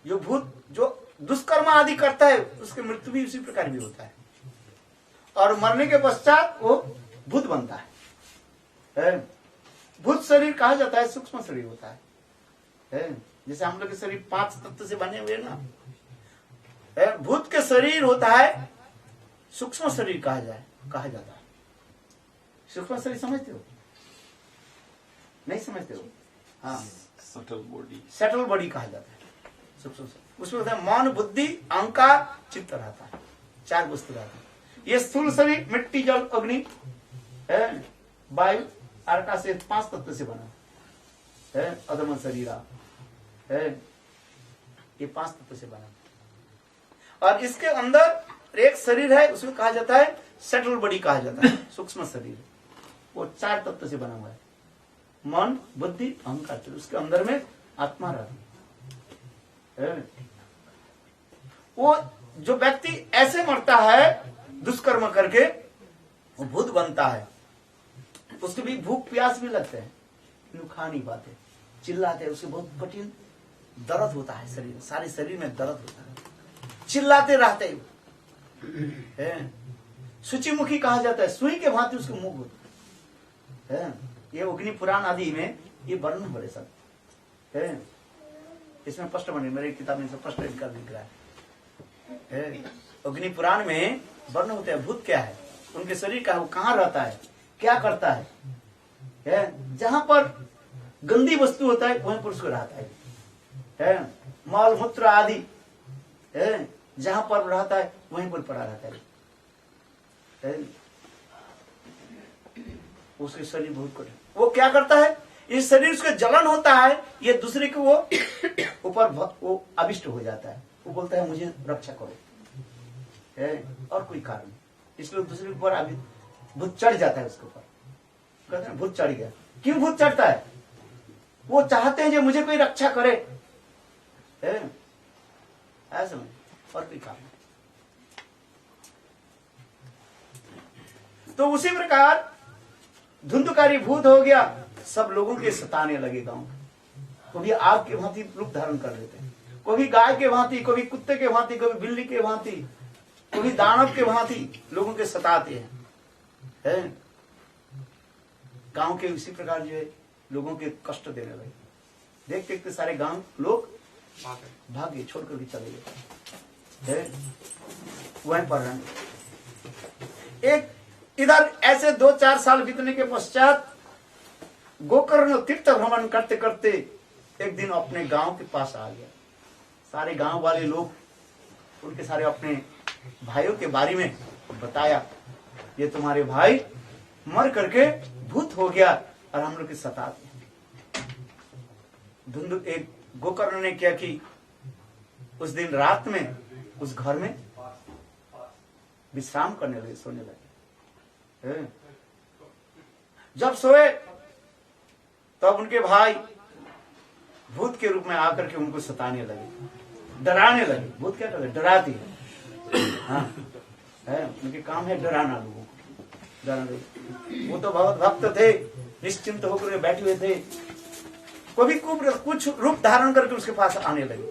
जो भूत जो दुष्कर्म आदि करता है उसकी मृत्यु भी उसी प्रकार भी होता है और मरने के पश्चात वो भूत बनता है। भूत शरीर कहा जाता है, सूक्ष्म शरीर होता है। जैसे हम लोग के शरीर 5 तत्व से बने हुए ना, भूत के शरीर होता है सूक्ष्म शरीर कहा जाता है। सूक्ष्म शरीर समझते हो? नहीं समझते हो? हाँ, सेटल बॉडी कहा जाता है सूक्ष्म शरीर। उसमें होता है मन, बुद्धि, अहंकार, चित्त रहता है, 4 वस्तु रहता है। ये स्थूल शरीर मिट्टी, जल, अग्नि, वायु, आकाश से 5 तत्व से बना है। अधम शरीर है, ये 5 तत्व से बना और इसके अंदर एक शरीर है, उसमें कहा जाता है सेटल बॉडी कहा जाता है, सूक्ष्म शरीर। वो 4 तत्व से बना हुआ है, मन, बुद्धि, अहंकार। उसके अंदर में आत्मा रहती है। वो जो व्यक्ति ऐसे मरता है दुष्कर्म करके, वो भूत बनता है। उसके भी भूख प्यास भी लगते हैं, किन्तु खा नहीं पाते, चिल्लाते हैं, उसके बहुत कठिन दर्द होता है, शरीर सारे शरीर में दर्द होता है, चिल्लाते रहते हैं। सूचीमुखी कहा जाता है, सुई के भांति उसके मुंह होता है। ये अग्नि पुराण आदि में ये वर्णन बड़े सब है, इसमें स्पष्ट बने, मेरी किताब में स्पष्ट इनका दिख रहा है। अग्नि पुराण में वर्णन होता है भूत क्या है, उनके शरीर का, वो कहाँ रहता है, क्या करता है। जहां पर गंदी वस्तु होता है वहीं पर उसको रहता है। मल मूत्र आदि जहां पर रहता है वहीं पर पड़ा रहता है। उसके शरीर बहुत कठिन, वो क्या करता है, इस शरीर उसका जलन होता है, ये दूसरे को वो ऊपर वो अभिष्ट हो जाता है। वो बोलता है मुझे रक्षा करो, और कोई कारण नहीं, इसलिए दूसरे के ऊपर अभी भूत चढ़ जाता है उसके ऊपर। कहते हैं भूत चढ़ गया, क्यों भूत चढ़ता है? वो चाहते हैं जो मुझे कोई रक्षा करे, ऐसा नहीं, और कोई कारण। तो उसी प्रकार धुंधुकारी भूत हो गया, सब लोगों के सताने लगे गांव। कभी आग के भांति रूप धारण कर लेते हैं, कभी गाय के भांति, कभी कुत्ते के भांति, कभी बिल्ली के भांति, कभी दानव के भांति लोगों के सताते हैं। गांव के इसी प्रकार जो है लोगों के कष्ट देने लगे। देखते देखते सारे गांव लोग भागे, छोड़ कर भी चले गए, वहीं पर रहने। एक इधर ऐसे 2-4 साल बीतने के पश्चात गोकर्ण तीर्थ भ्रमण करते करते एक दिन अपने गांव के पास आ गया। सारे गांव वाले लोग उनके सारे अपने भाइयों के बारे में बताया, ये तुम्हारे भाई मर करके भूत हो गया और हम लोग के सताते हैं। एक गोकर्ण ने क्या कि उस दिन रात में उस घर में विश्राम करने लगे, सोने लगे। जब सोए तब उनके भाई भूत के रूप में आकर के उनको सताने लगे, डराने लगे। भूत क्या करते, डराती है। हाँ, उनके काम है डराना लोगों को, डराना। वो तो बहुत भक्त थे, निश्चिंत होकर बैठे हुए थे, कभी कुछ रूप धारण करके उसके पास आने लगे।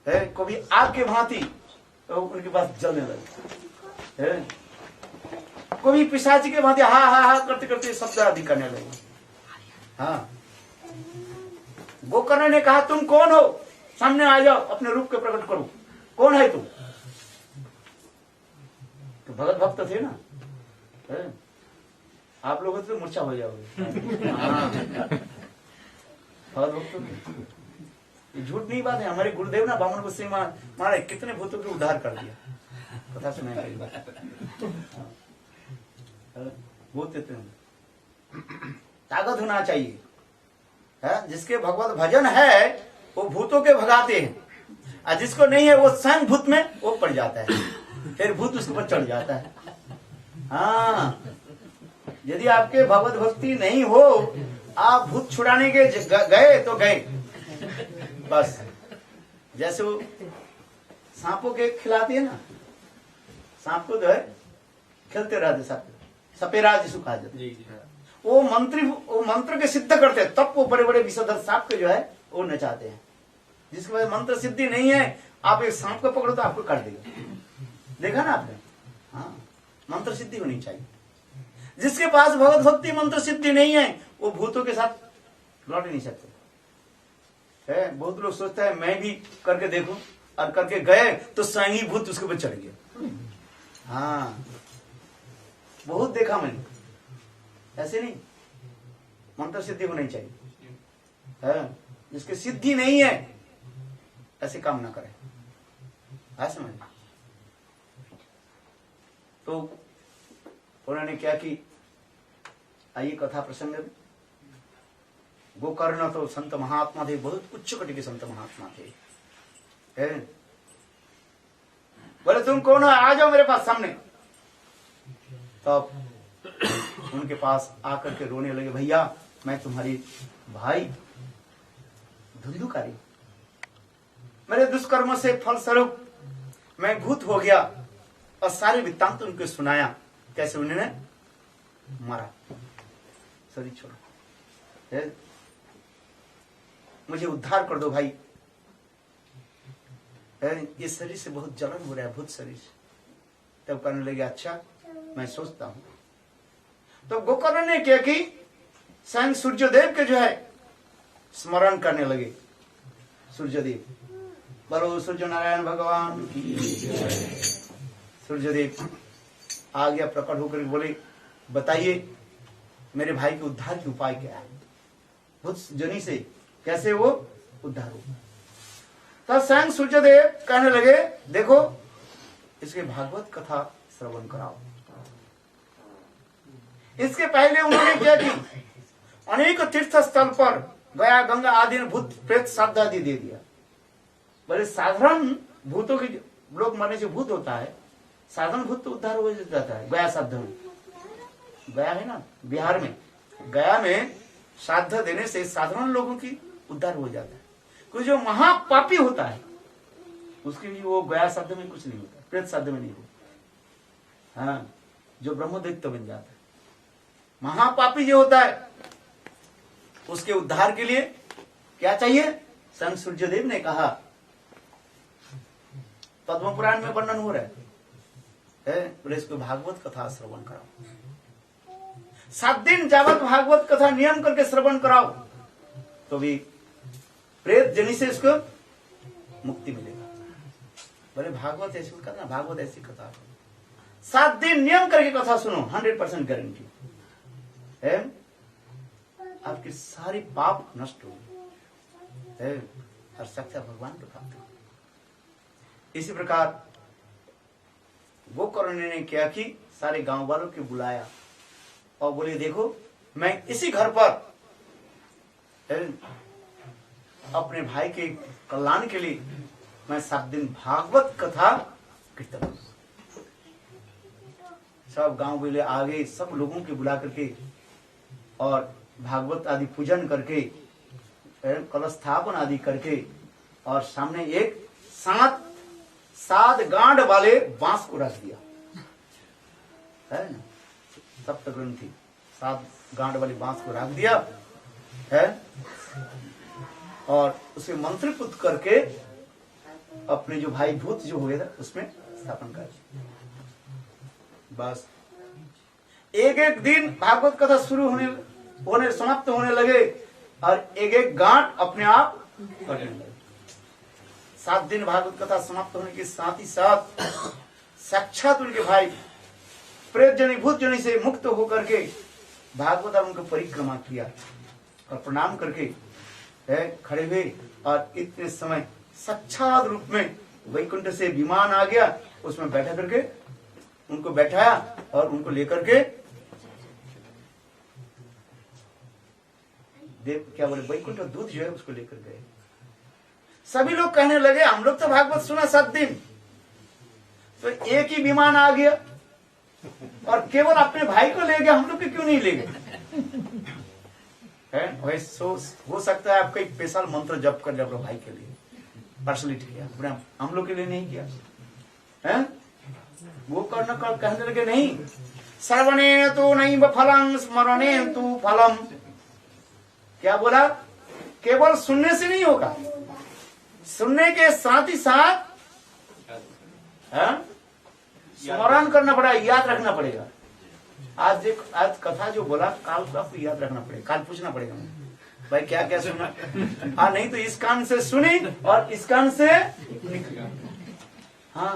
है, कभी आग के भांति तो उनके पास जलने लगे है, कभी पिशाची के भांति हा हा हा करते करते शब्द आदि करने लगे। हाँ, गोकर्ण ने कहा तुम कौन हो, सामने आ जाओ, अपने रूप के प्रकट करो, कौन है तुम? तो भगत भक्त थे ना है? आप लोग तो मूर्छा हो जाओगे। हाँ। भगत भक्त, ये झूठ नहीं बात है। हमारे गुरुदेव ना बामन गोस्वामी महाराज कितने भूतों के उद्धार कर दिया, कथा सुनाई कई बार। भूत इतने ताकत होना चाहिए है? जिसके भगवत भजन है वो भूतों के भगाते हैं, और जिसको नहीं है वो स्वयं भूत में वो पड़ जाता है, फिर भूत उसके ऊपर चढ़ जाता है। हाँ, यदि आपके भगवत भक्ति नहीं हो, आप भूत छुड़ाने के गए तो गए बस। जैसे वो सांपों के खिलाती है ना, सांप को जो है खेलते रहते, सपेरा जिसको कहा जाता है, वो मंत्र के सिद्ध करते हैं, तब वो बड़े बड़े विषधर सांप के जो है वो नचाते हैं। जिसके बाद मंत्र सिद्धि नहीं है, आप एक सांप को पकड़ो तो आपको काट देगा। देखा ना आपने? हाँ, मंत्र सिद्धि होनी चाहिए। जिसके पास भगवत भक्ति मंत्र सिद्धि नहीं है, वो भूतों के साथ लौट नहीं सकते है। बहुत लोग सोचते हैं मैं भी करके देखूं, और करके गए तो स्वयं ही भूत उसके ऊपर चढ़ गया। हाँ, बहुत देखा मैंने, ऐसे नहीं। मंत्र सिद्धि होनी चाहिए है? जिसकी सिद्धि नहीं है ऐसे काम ना करे, ऐसे समझ। तो उन्होंने क्या की, आइए कथा प्रसंग में। गोकर्ण तो संत महात्मा थे, बहुत उच्च कोटि के संत महात्मा थे है? बोले तुम कौन हो, आ जाओ मेरे पास सामने। तब उनके पास आकर के रोने लगे, भैया मैं तुम्हारी भाई धुंधुकारी, मेरे दुष्कर्मों से फलस्वरूप मैं भूत हो गया। और सारे वृत्तांत उनको सुनाया, कैसे उन्होंने मारा, शरीर छोड़ा, मुझे उद्धार कर दो भाई, ये शरीर से बहुत जलन हो रहा है, भूत शरीर से। तब कहने लगे अच्छा मैं सोचता हूं। तो गोकर्ण ने क्या की, स्वयं सूर्यदेव के जो है स्मरण करने लगे। सूर्यदेव, बोलो सूर्य नारायण भगवान की। सूर्यदेव आ गया, प्रकट होकर बोले बताइए मेरे भाई के उद्धार के उपाय क्या है, भूत जनी से कैसे वो उद्धार हो। तब स्वयं सूर्यदेव कहने लगे देखो इसके भागवत कथा श्रवण कराओ। इसके पहले उन्होंने क्या की, अनेक तीर्थ स्थल पर गया, गंगा आदि ने भूत प्रेत श्राद्ध आदि दे दिया। बोले साधारण भूतों के लोग मरने से भूत होता है, साधारण भूत तो उद्धार हो जाता है। गया श्राद्ध में, गया है ना बिहार में, गया में श्राद्ध देने से साधारण लोगों की उद्धार हो जाता है। कोई जो महापापी होता है उसके लिए वो गया श्राद्ध में कुछ नहीं होता, प्रेत श्राद्ध में नहीं होता। हाँ, जो ब्रह्मदैत्य बन जाता है, महापापी जो होता है उसके उद्धार के लिए क्या चाहिए। स्वयं सूर्यदेव ने कहा, पद्म पुराण में वर्णन हो रहा है, बोले इसको भागवत कथा श्रवण कराओ, 7 दिन जावत भागवत कथा नियम करके श्रवण कराओ, तो भी प्रेत जनी से इसको मुक्ति मिलेगा। बोले भागवत ऐसी कथा, भागवत ऐसी कथा 7 दिन नियम करके कथा सुनो, 100% गारंटी है, आपके सारे पाप नष्ट होंगे और सच्चा भगवान को प्राप्त होगा। इसी प्रकार गोकर्ण ने क्या की, सारे गांव वालों को बुलाया और बोले देखो मैं इसी घर पर अपने भाई के कल्याण के लिए मैं 7 दिन भागवत कथा कीर्तन। सब गांव वाले आ गए, सब लोगों के बुला करके और भागवत आदि पूजन करके, कलश स्थापन आदि करके, और सामने एक 7 गांड वाले बांस को रख दिया है ना, सप्त ग्रंथि 7 गांड वाले बांस को रख दिया है, और उसे मंत्रीपुत करके अपने जो भाई भूत जो हुए था उसमें स्थापन कर दिया। बस एक एक दिन भागवत कथा शुरू होने समाप्त होने लगे और एक एक गांठ अपने आप कटने लगे। 7 दिन भागवत कथा समाप्त होने के साथ ही साथ साक्षात उनके भाई प्रेत जनी भूत जनी से मुक्त होकर के भागवत उनको परिक्रमा किया और प्रणाम करके खड़े हुए और इतने समय साक्षात रूप में वैकुंठ से विमान आ गया, उसमें बैठा करके उनको बैठाया और उनको लेकर के देव क्या बोले वैकुंठ दूध जो है उसको लेकर गए। सभी लोग कहने लगे हम लोग तो भागवत सुना 7 दिन, तो एक ही विमान आ गया और केवल अपने भाई को ले गया, हम लोग क्यों नहीं ले गए? वैसे हो सकता है आपका एक स्पेशल मंत्र जप कर ले अपने भाई के लिए, पर्सनलिटी किया, हम लोग के लिए नहीं किया है? वो कहने लगे नहीं, श्रवणे तो नहीं फलम स्मरणे तो फलम। क्या बोला? केवल सुनने से नहीं होगा, सुनने के साथ ही साथ स्मरण करना पड़ेगा, याद रखना पड़ेगा। आज कथा जो बोला काल को आपको याद रखना पड़ेगा, काल पूछना पड़ेगा भाई क्या क्या सुना। हाँ नहीं तो इस कान से सुनी और इस कान से निकली। हाँ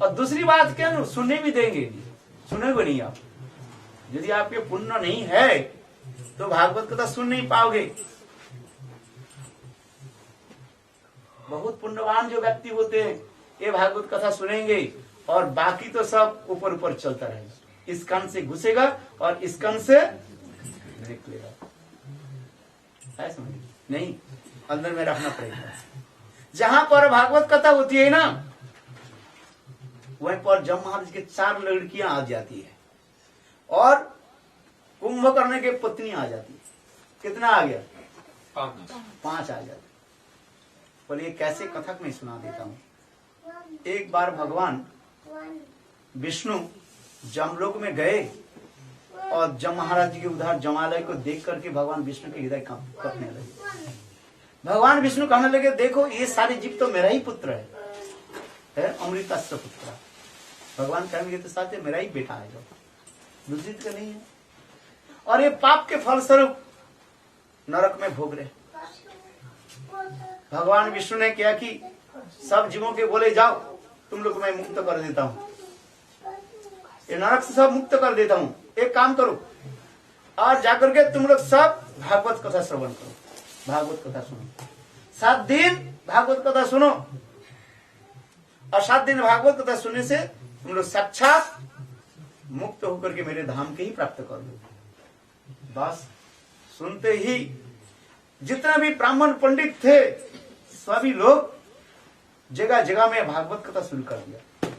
और दूसरी बात क्या, सुनने भी देंगे, सुनेंगे नहीं आप। यदि आपके पुण्य नहीं है तो भागवत कथा सुन नहीं पाओगे। बहुत पुण्यवान जो व्यक्ति होते हैं ये भागवत कथा सुनेंगे और बाकी तो सब ऊपर ऊपर चलता रहेगा। इस कान से घुसेगा और इस कान से निकलेगा, नहीं अंदर में रखना पड़ेगा। जहां पर भागवत कथा होती है ना वहीं पर जब महाराज के 4 लड़कियां आ जाती है और कुंभकर्ण के पत्नी आ जाती है। कितना आ गया? 5 आ जाते। बोलिए कैसे कथक में सुना देता हूं। एक बार भगवान विष्णु जमलोक में गए और जम महाराज जी के उधर जमालय को देख करके भगवान विष्णु के हृदय कांपने लगे। भगवान विष्णु कहने लगे देखो ये सारे जीव तो मेरा ही पुत्र है अमृतस्य पुत्र। भगवान कहेंगे तो साथ मेरा ही बेटा है, जो दूसरी का नहीं है। और ये पाप के फलस्वरूप नरक में भोग रहे। भगवान विष्णु ने क्या कि सब जीवों के बोले जाओ तुम लोग मैं मुक्त कर देता हूं, ये नरक से सब मुक्त कर देता हूं। एक काम करो और जाकर के तुम लोग सब भागवत कथा श्रवण करो, भागवत कथा सुनो। 7 दिन भागवत कथा सुनो और 7 दिन भागवत कथा सुनने से तुम लोग साक्षात मुक्त होकर के मेरे धाम के ही प्राप्त कर लो। बस सुनते ही जितने भी ब्राह्मण पंडित थे सभी लोग जगह जगह में भागवत कथा शुरू कर दिया।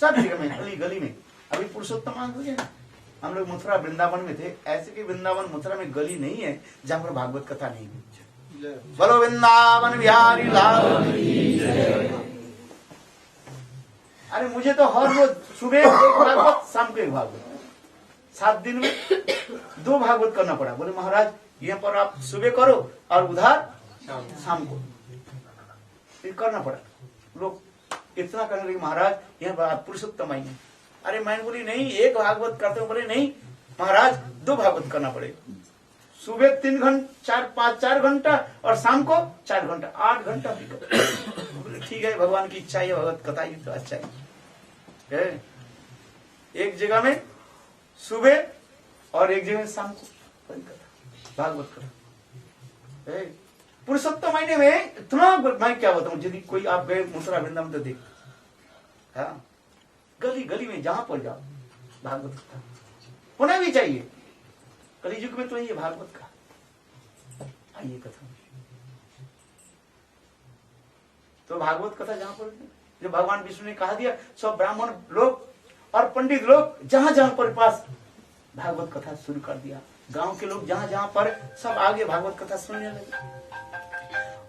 सब जगह में गली गली में। अभी पुरुषोत्तम हो गया ना, हम लोग मथुरा वृंदावन में थे, ऐसे कि वृंदावन मथुरा में गली नहीं है जहां पर भागवत कथा नहीं हुई। बोलो वृंदावन बिहारी लाल। अरे मुझे तो हर रोज सुबह एक भागवत शाम को एक भागवत, 7 दिन में 2 भागवत करना पड़ा। बोले महाराज यहाँ पर आप सुबह करो और उधर शाम को फिर करना पड़ा। लोग इतना करने लगे महाराज यहाँ पुरुषोत्तम आई है। अरे मैंने बोली नहीं एक भागवत करते हो। बोले नहीं महाराज 2 भागवत करना पड़ेगा। सुबह 3 घंटा 4 घंटा और शाम को 4 घंटा 8 घंटा। ठीक है भगवान की इच्छा है भगवत कथा ही तो अच्छा है। एक जगह में सुबह और एक जगह में शाम को भागवत कथा। पुरुषोत्तम महीने में इतना मैं क्या बताऊं, यदि कोई आप गए मथुरा वृंदावन तो देख, हाँ गली गली में जहां पर जाओ भागवत कथा होना भी चाहिए। कलियुग में तो ये भागवत का आइए कथा। तो भागवत कथा जहां पर जो भगवान विष्णु ने कहा दिया सब ब्राह्मण लोग और पंडित लोग जहां जहां पर पास भागवत कथा शुरू कर दिया। गांव के लोग जहां जहां पर सब आगे भागवत कथा सुनने लगे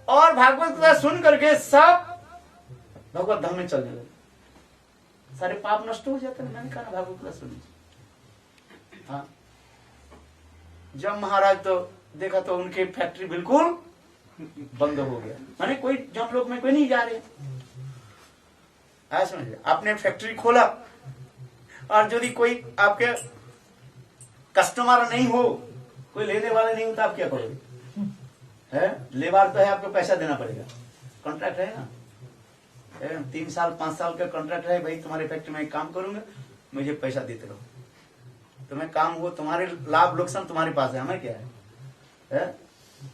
और भागवत कथा सुन करके सब भगवत धाम में चलने लगे। सारे पाप नष्ट हो जाते हैं। मैंने कहा भागवत कथा सुनी। हाँ जब महाराज तो देखा तो उनके फैक्ट्री बिल्कुल बंद हो गया। माने कोई जम लोग में कोई नहीं जा रहे। समझिए, आपने फैक्ट्री खोला और यदि कोई आपके कस्टमर नहीं हो, कोई लेने वाले नहीं होता, आप क्या करोगे? है लेबर तो है, आपको पैसा देना पड़ेगा, कॉन्ट्रैक्ट है ना, 3 साल 5 साल का कॉन्ट्रैक्ट है, भाई तुम्हारे फैक्ट्री में काम करूंगा, मुझे पैसा देते रहो, तुम्हें काम हो, तुम्हारे लाभ लोकसान तुम्हारे पास है, हमें क्या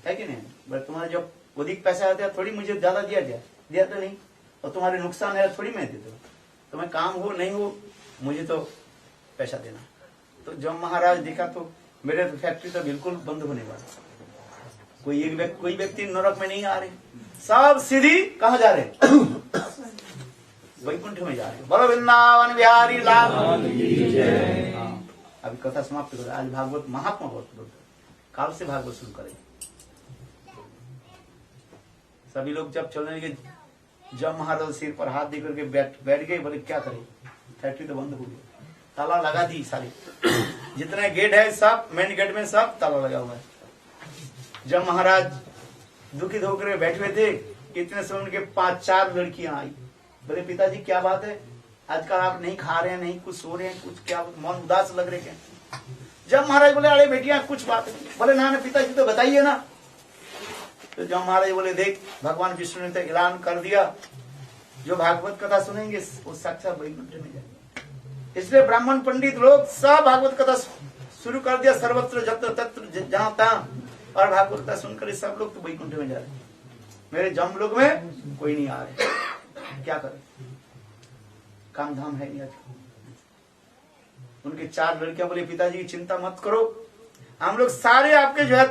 है कि नहीं? बट तुम्हारा जब अधिक पैसा आता है थोड़ी मुझे ज्यादा दिया तो नहीं, और तुम्हारे नुकसान है थोड़ी मैं देता हूँ, तुम्हें काम हो नहीं हो मुझे तो पैसा देना। तो जब महाराज देखा तो मेरे तो फैक्ट्री तो बिल्कुल बंद होने वाला, कोई व्यक्ति नरक में नहीं आ रहे, सब सीधी कहाँ जा रहे? वैकुंठ में जा रहे। बोलो वृंदावन बिहारी लाल। अभी कथा समाप्त करो, आज भागवत महात्मा बहुत काल से भागवत शुरू करेंगे। सभी लोग जब चलने लगे, जब महाराज सिर पर हाथ दे करके बैठ गए, बोले क्या करें, फैक्ट्री तो बंद हो गई, ताला लगा दी सारी, जितने गेट है सब मेन गेट में सब ताला लगा हुआ है। जब महाराज दुखित होकर बैठे थे, इतने से उनके 5-4 लड़कियां आई, बोले पिताजी क्या बात है, आजकल आप नहीं खा रहे हैं, नहीं कुछ सो रहे हैं, कुछ क्या मन उदास लग रहे हैं? जब महाराज बोले अरे बेटिया कुछ बात है, बोले ना पिताजी तो बताइए ना। तो जब महाराज बोले देख भगवान विष्णु ने तो ऐलान कर दिया, जो भागवत कथा सुनेंगे वो साक्षात वैकुंठ में जाएंगे। इसलिए ब्राह्मण पंडित लोग सब भागवत कथा शुरू कर दिया, सर्वत्र जत्र तत्र जहां तहां, और भागवत कथा सुनकर सब लोग तो वैकुंठ में जा रहे हैं। मेरे जम लोग में कोई नहीं आ रहे, क्या करें, काम धाम है नहीं आज। उनके 4 लड़कियां बोले पिताजी की चिंता मत करो, हम लोग सारे आपके जो है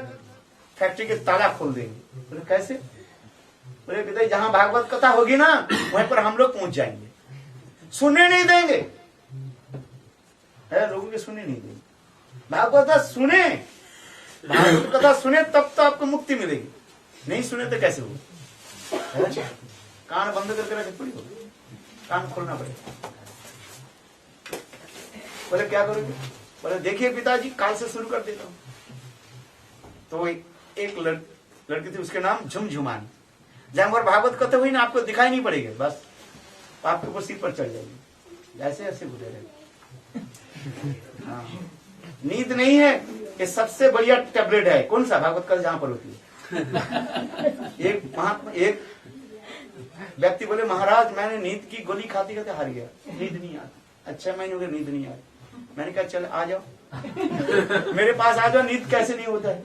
फैक्ट्री के ताला खोल देंगे। बोले कैसे? बोले पिताजी जहां भागवत कथा होगी ना वहीं पर हम लोग पहुंच जाएंगे, सुनने नहीं देंगे, है लोगों के सुनने नहीं देंगे। भागवत कथा सुने, भागवत कथा सुने तब तो आपको मुक्ति मिलेगी, नहीं सुने तो कैसे होगा? कान बंद करके रखे थोड़ी होगी, कान खोलना पड़ेगा। बोले क्या करोगे? बोले देखिए पिताजी काल से शुरू कर देता हूं। तो एक लड़की थी, उसके नाम झुमझुमानी, जहां पर भागवत कथा हुई ना आपको दिखाई नहीं पड़ेगी, बस आपके ऊपर सिर पर चढ़ जाएगी, ऐसे ऐसे बुझे रहेगी। हाँ, नींद नहीं है, ये सबसे बढ़िया टैबलेट है। कौन सा? भागवत कथा जहां पर होती है। एक व्यक्ति बोले महाराज मैंने नींद की गोली खाते खाते हार गया, नींद नहीं आती, अच्छा महीने हो गए नींद नहीं आई। मैंने कहा चल आ जाओ मेरे पास आ जाओ, नींद कैसे नहीं होता है,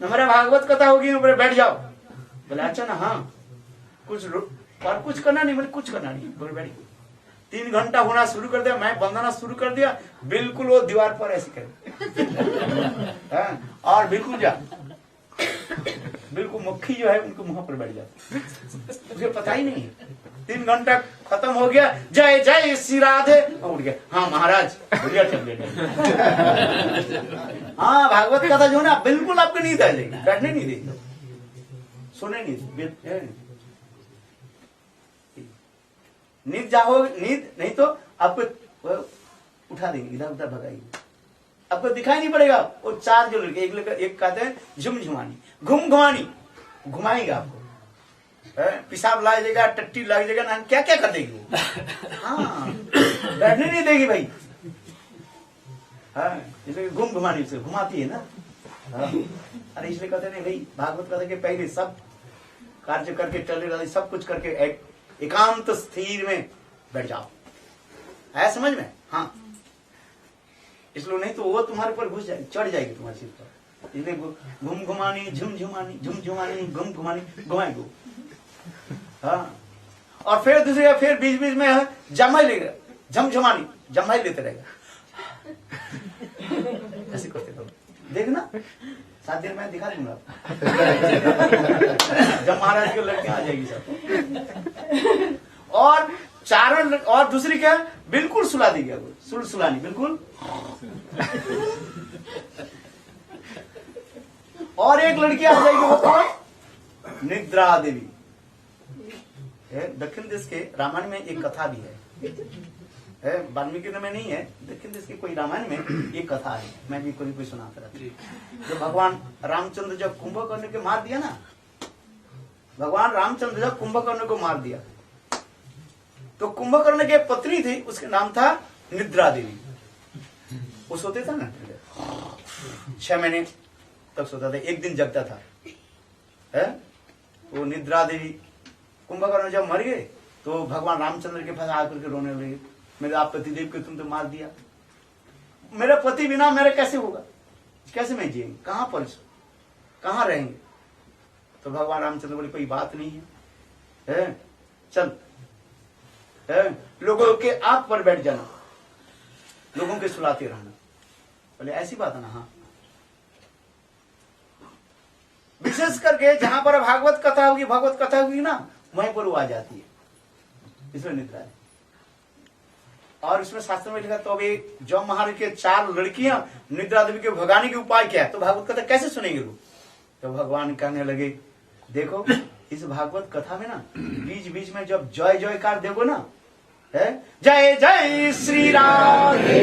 हमारा भागवत कथा होगी, ऊपर बैठ जाओ। बोले अच्छा ना, हाँ कुछ करना नहीं, बोले कुछ करना नहीं, बोले बैठ। 3 घंटा होना शुरू कर दिया, मैं बंदना शुरू कर दिया, बिल्कुल वो दीवार पर ऐसे कर और बिल्कुल जा, बिल्कुल मक्खी जो है उनको मुंह पर बैठ जाती, मुझे पता ही नहीं। 3 घंटा खत्म हो गया, जय जय श्री राधे, उठ गया। हाँ महाराज बढ़िया टैबलेट है। हाँ भागवत कथा जो है ना बिल्कुल आपको नींद आ जाएगी, बैठने नहीं देगी, सुने नहीं, नींद जाओ, नींद नहीं तो आपको उठा देंगे, इधर उधर भगाएंगे, आपको दिखाई नहीं पड़ेगा। वो 4 जो लड़के, एक कहते हैं झुमझुमानी, घुमानी, घुमाएगा आपको, पेशाब ला जाएगा, टट्टी लग जाएगा ना, क्या क्या कर देगी वो। हाँ बैठने नहीं देगी भाई। हाँ इसलिए घुमानी से घुमाती है ना। हाँ अरे इसलिए कहते नहीं भाई, भागवत कथा के पहले सब कार्य करके चले, सब कुछ करके एकांत स्थिर में बैठ जाओ, है समझ में? हाँ इसलिए नहीं तो वो तुम्हारे पर घुस जाएगी, चढ़ जाएगी तुम्हारे सिर पर। इसलिए घुमानी, झुमझुमानी, झुमझुमानी, घुमानी, घुमाएगी। हाँ और फिर दूसरे, फिर बीच बीच में है जमाई लेगा, झमझमानी जमाई लेते रहेगा, ऐसे करते रहो, देखना 7 दिन में दिखा दूंगा जब महाराज की लड़कियां आ जाएगी सब। और 4 और दूसरी क्या, बिल्कुल सुला देगी, सुलानी बिल्कुल। और एक लड़की आ जाएगी, वो कौन? निद्रा देवी। दक्षिण देश के रामायण में एक कथा भी है, वाल्मीकि में नहीं है, दक्षिण देश के कोई रामायण में एक कथा है, मैं भी कोई सुनाता रहता। जो भगवान रामचंद्र जब कुंभकर्ण को मार दिया ना, भगवान रामचंद्र जब कुंभकर्ण को मार दिया, तो कुंभकर्ण के पत्नी थी, उसके नाम था निद्रा देवी। वो सोते था ना 6 महीने तक सोता था, एक दिन जगता था, है? वो निद्रा देवी। कुंभकर्ण जब मर गए तो भगवान रामचंद्र के पास आकर के रोने लगे, मेरे आप पतिदेव को तुम तो मार दिया, मेरा पति बिना मेरा कैसे होगा, कैसे मैं जिएंगे, कहां पर कहां रहेंगे। तो भगवान रामचंद्र बोले कोई बात नहीं है, चल लोगों के आंख पर बैठ जाना, लोगों के सुलाते रहना। बोले ऐसी बात है ना, हाँ। विशेष करके जहां पर भागवत कथा होगी, भगवत कथा होगी ना, वहीं पर वो आ जाती है, इसमें निद्रा है। और इसमें शास्त्र में लिखा, तो अभी जब महाराज के 4 लड़कियां निद्रा देवी के भगाने के उपाय क्या है, तो भागवत कथा कैसे सुनेंगे लोग। तो भगवान कहने लगे, देखो इस भागवत कथा में ना बीच बीच में जब जय जयकार देखो ना, है जय जय श्री राधे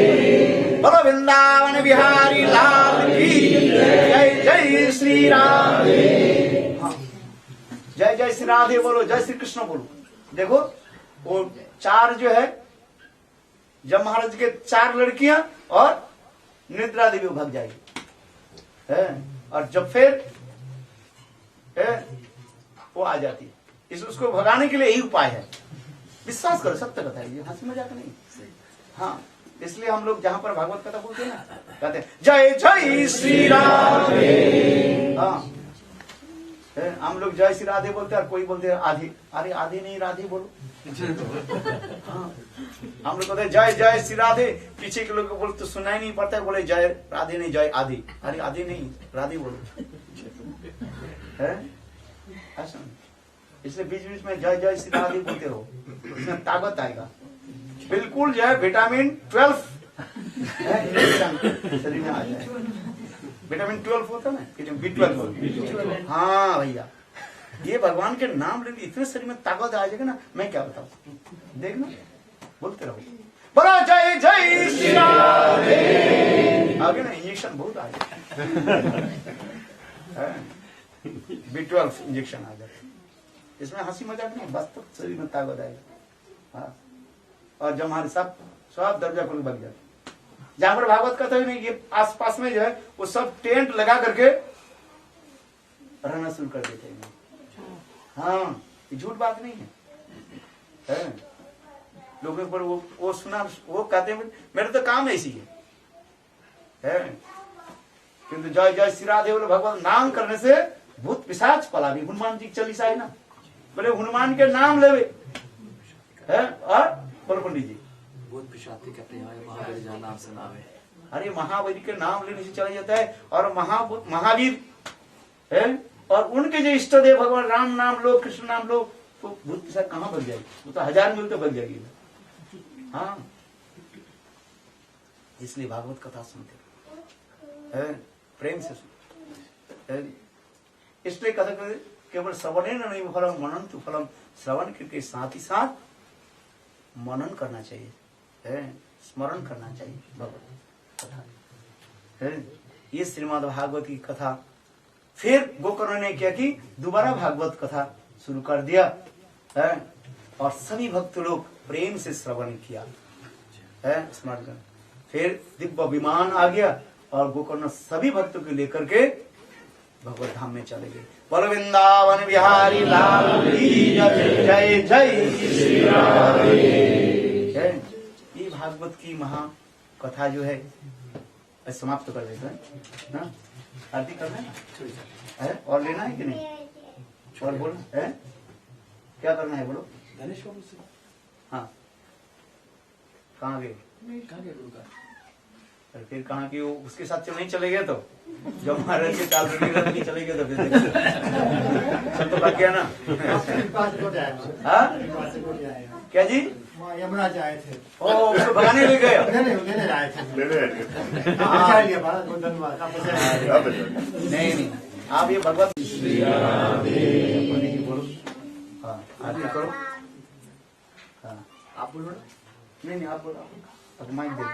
बोलो वृंदावन बिहारी लाल की जय जय श्री राधे। हाँ, जय जय श्री राधे बोलो, जय श्री कृष्ण बोलो। देखो वो 4 जो है, जब महाराज के 4 लड़कियां और निद्रा देवी भाग जाएगी, है? और जब फिर वो आ जाती है, इस उसको भगाने के लिए यही उपाय है। विश्वास करो, सत्य कथा है, ये हंसी मजाक नहीं। हाँ, इसलिए हम लोग जहां पर भागवत कथा बोलते हैं ना, कहते हैं जय जय श्री राधे। हाँ, हम लोग जय श्री राधे बोलते हैं, और कोई बोलते हैं आधे, अरे आधे नहीं राधे बोलो। हाँ, हम लोग कहते हैं जय जय श्री राधे, पीछे के लोग बोलते तो सुनाई नहीं पड़ता है, बोले जय राधे नहीं जय आधे, अरे आधे नहीं राधे बोलो, है ऐसा। इसलिए बीच बीच में जय जय श्री राधे बोलते रहो, उसमें ताकत आएगा। बिल्कुल जो है विटामिन 12 शरीर में आ जाए। विटामिन 12 होता है ना, B12। हाँ भैया, ये भगवान के नाम लेने इतने शरीर में ताकत आ जाएगा ना, मैं क्या बताऊं, देखना बोलते रहो, बोलो जय जय श्री राधे। आगे ना इंजेक्शन बहुत आ जाए, B12 इंजेक्शन आ जाता है। इसमें हंसी मजाक नहीं, वास्तव शरीर में ताकत आएगा। हाँ, और जब हमारे सब दर्जा खोल बग जाते, जहां पर भागवत कथा ही नहीं, ये आसपास में जो है वो सब टेंट लगा करके रहना शुरू कर देते हैं। हाँ, ये झूठ बात नहीं है, लोगों पर वो सुना, वो कहते हैं मेरा तो काम ऐसी है। किंतु जय जय श्री राधे बोले, भगवान नाम करने से भूत पिशाच पला भी। हनुमान जी की चालीसा है ना, बोले हनुमान के नाम लेवे, है? और बोलो पंडित जी, भूत पिशाच कहते हैं महावीर का नाम से नाम है। अरे महावीर के नाम लेने से चला जाता है, और महावीर है, और उनके जो इष्ट देव भगवान राम नाम लो, कृष्ण नाम लो, तो भूत पिशाच कहाँ बग जाएगी, वो तो 1000 मिल तो बग जाएगी। हाँ, इसलिए भागवत कथा सुनते है, प्रेम से सुनते। इसलिए कथा केवल श्रवण नहीं फलम मनन तो फलम, श्रवण के साथ ही साथ मनन करना चाहिए, स्मरण करना चाहिए भगवत कथा है। ये श्रीमद् भागवत की कथा। फिर गोकर्ण ने क्या कि दोबारा भागवत कथा शुरू कर दिया है, और सभी भक्त लोग प्रेम से श्रवण किया है, स्मरण कर। फिर दिव्य विमान आ गया, और गोकर्ण सभी भक्तों को लेकर के भगवत धाम में चले गए। बोलो वृंदावन बिहारी लाल की जय, जय जय श्री राधे। ये भागवत की महा कथा जो है समाप्त कर देते हैं ना, आरती करना है, और लेना है कि नहीं, और बोलो है क्या करना है, बोलो। धनेश बाबू से हाँ, कहाँ गए, फिर कहा कि वो उसके साथ नहीं चले गए, तो जब महाराज के 4 नहीं चले गए, तो फिर सब तो लग गया ना। हाँ? क्या जी, यमराज आए थे, ओ उसको भगाने ले गए, लेने आए थे। नहीं, आप ये भगवत बोलो। हाँ, आरती करो। हाँ, आप बोलो। नहीं आप बोलो, अब माइक दे दो।